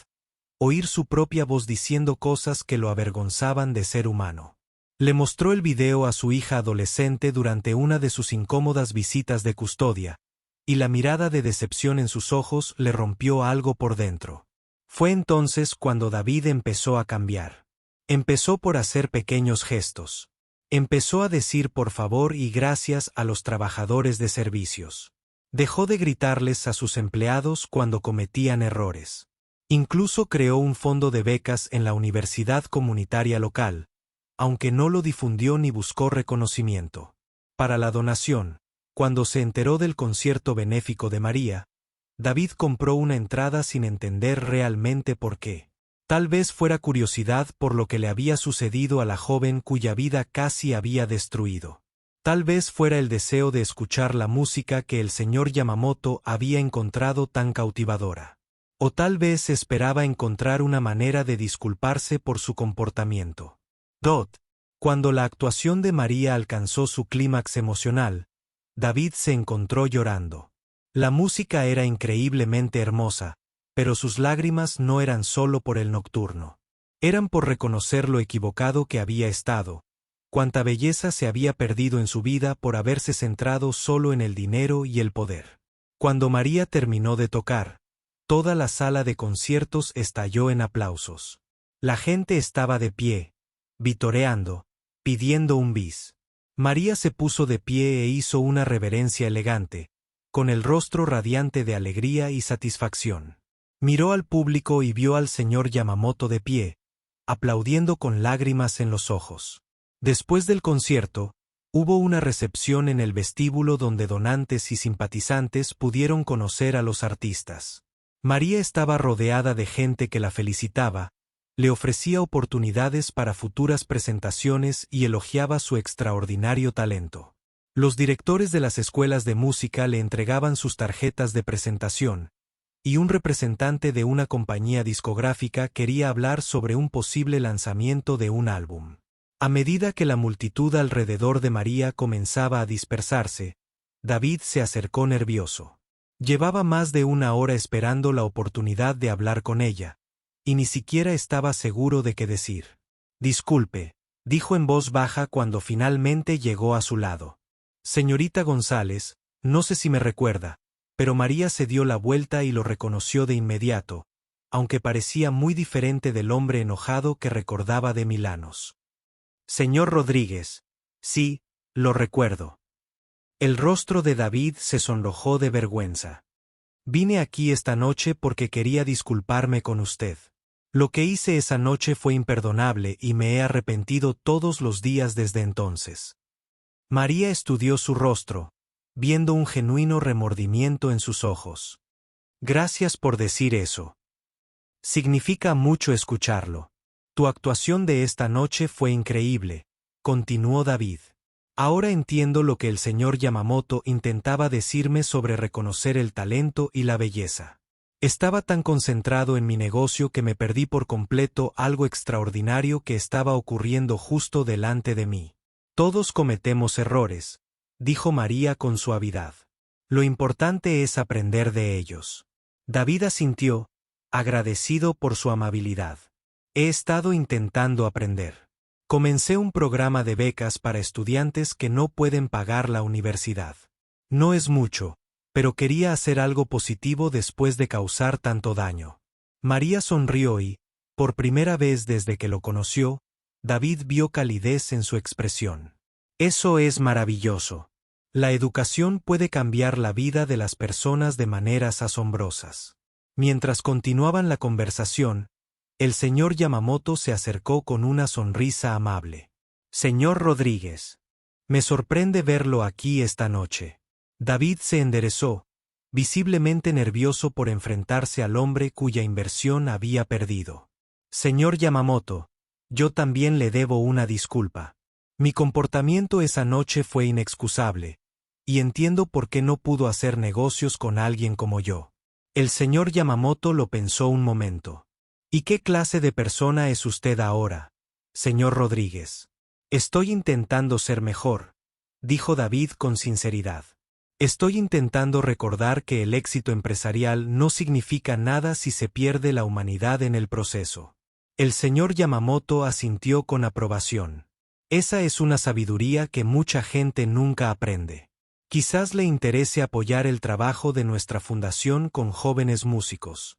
oír su propia voz diciendo cosas que lo avergonzaban de ser humano. Le mostró el video a su hija adolescente durante una de sus incómodas visitas de custodia, y la mirada de decepción en sus ojos le rompió algo por dentro. Fue entonces cuando David empezó a cambiar. Empezó por hacer pequeños gestos. Empezó a decir por favor y gracias a los trabajadores de servicios. Dejó de gritarles a sus empleados cuando cometían errores. Incluso creó un fondo de becas en la universidad comunitaria local, aunque no lo difundió ni buscó reconocimiento. Para la donación, cuando se enteró del concierto benéfico de María, David compró una entrada sin entender realmente por qué. Tal vez fuera curiosidad por lo que le había sucedido a la joven cuya vida casi había destruido. Tal vez fuera el deseo de escuchar la música que el señor Yamamoto había encontrado tan cautivadora. O tal vez esperaba encontrar una manera de disculparse por su comportamiento. Cuando la actuación de María alcanzó su clímax emocional, David se encontró llorando. La música era increíblemente hermosa, pero sus lágrimas no eran solo por el nocturno. Eran por reconocer lo equivocado que había estado, cuánta belleza se había perdido en su vida por haberse centrado solo en el dinero y el poder. Cuando María terminó de tocar, toda la sala de conciertos estalló en aplausos. La gente estaba de pie, vitoreando, pidiendo un bis. María se puso de pie e hizo una reverencia elegante, con el rostro radiante de alegría y satisfacción. Miró al público y vio al señor Yamamoto de pie, aplaudiendo con lágrimas en los ojos. Después del concierto, hubo una recepción en el vestíbulo donde donantes y simpatizantes pudieron conocer a los artistas. María estaba rodeada de gente que la felicitaba, le ofrecía oportunidades para futuras presentaciones y elogiaba su extraordinario talento. Los directores de las escuelas de música le entregaban sus tarjetas de presentación, y un representante de una compañía discográfica quería hablar sobre un posible lanzamiento de un álbum. A medida que la multitud alrededor de María comenzaba a dispersarse, David se acercó nervioso. Llevaba más de una hora esperando la oportunidad de hablar con ella, y ni siquiera estaba seguro de qué decir. «Disculpe», dijo en voz baja cuando finalmente llegó a su lado. «Señorita González, no sé si me recuerda», pero María se dio la vuelta y lo reconoció de inmediato, aunque parecía muy diferente del hombre enojado que recordaba de mil años. «Señor Rodríguez, sí, lo recuerdo». El rostro de David se sonrojó de vergüenza. «Vine aquí esta noche porque quería disculparme con usted. Lo que hice esa noche fue imperdonable y me he arrepentido todos los días desde entonces». María estudió su rostro, viendo un genuino remordimiento en sus ojos. «Gracias por decir eso. Significa mucho escucharlo. Tu actuación de esta noche fue increíble», continuó David. «Ahora entiendo lo que el señor Yamamoto intentaba decirme sobre reconocer el talento y la belleza. Estaba tan concentrado en mi negocio que me perdí por completo algo extraordinario que estaba ocurriendo justo delante de mí. Todos cometemos errores», dijo María con suavidad. «Lo importante es aprender de ellos». David asintió, agradecido por su amabilidad. «He estado intentando aprender. Comencé un programa de becas para estudiantes que no pueden pagar la universidad. No es mucho, pero quería hacer algo positivo después de causar tanto daño». María sonrió y, por primera vez desde que lo conoció, David vio calidez en su expresión. «Eso es maravilloso. La educación puede cambiar la vida de las personas de maneras asombrosas». Mientras continuaban la conversación, el señor Yamamoto se acercó con una sonrisa amable. «Señor Rodríguez, me sorprende verlo aquí esta noche». David se enderezó, visiblemente nervioso por enfrentarse al hombre cuya inversión había perdido. «Señor Yamamoto, yo también le debo una disculpa. Mi comportamiento esa noche fue inexcusable, y entiendo por qué no pudo hacer negocios con alguien como yo». El señor Yamamoto lo pensó un momento. «¿Y qué clase de persona es usted ahora, señor Rodríguez?» «Estoy intentando ser mejor», dijo David con sinceridad. «Estoy intentando recordar que el éxito empresarial no significa nada si se pierde la humanidad en el proceso». El señor Yamamoto asintió con aprobación. «Esa es una sabiduría que mucha gente nunca aprende. Quizás le interese apoyar el trabajo de nuestra fundación con jóvenes músicos».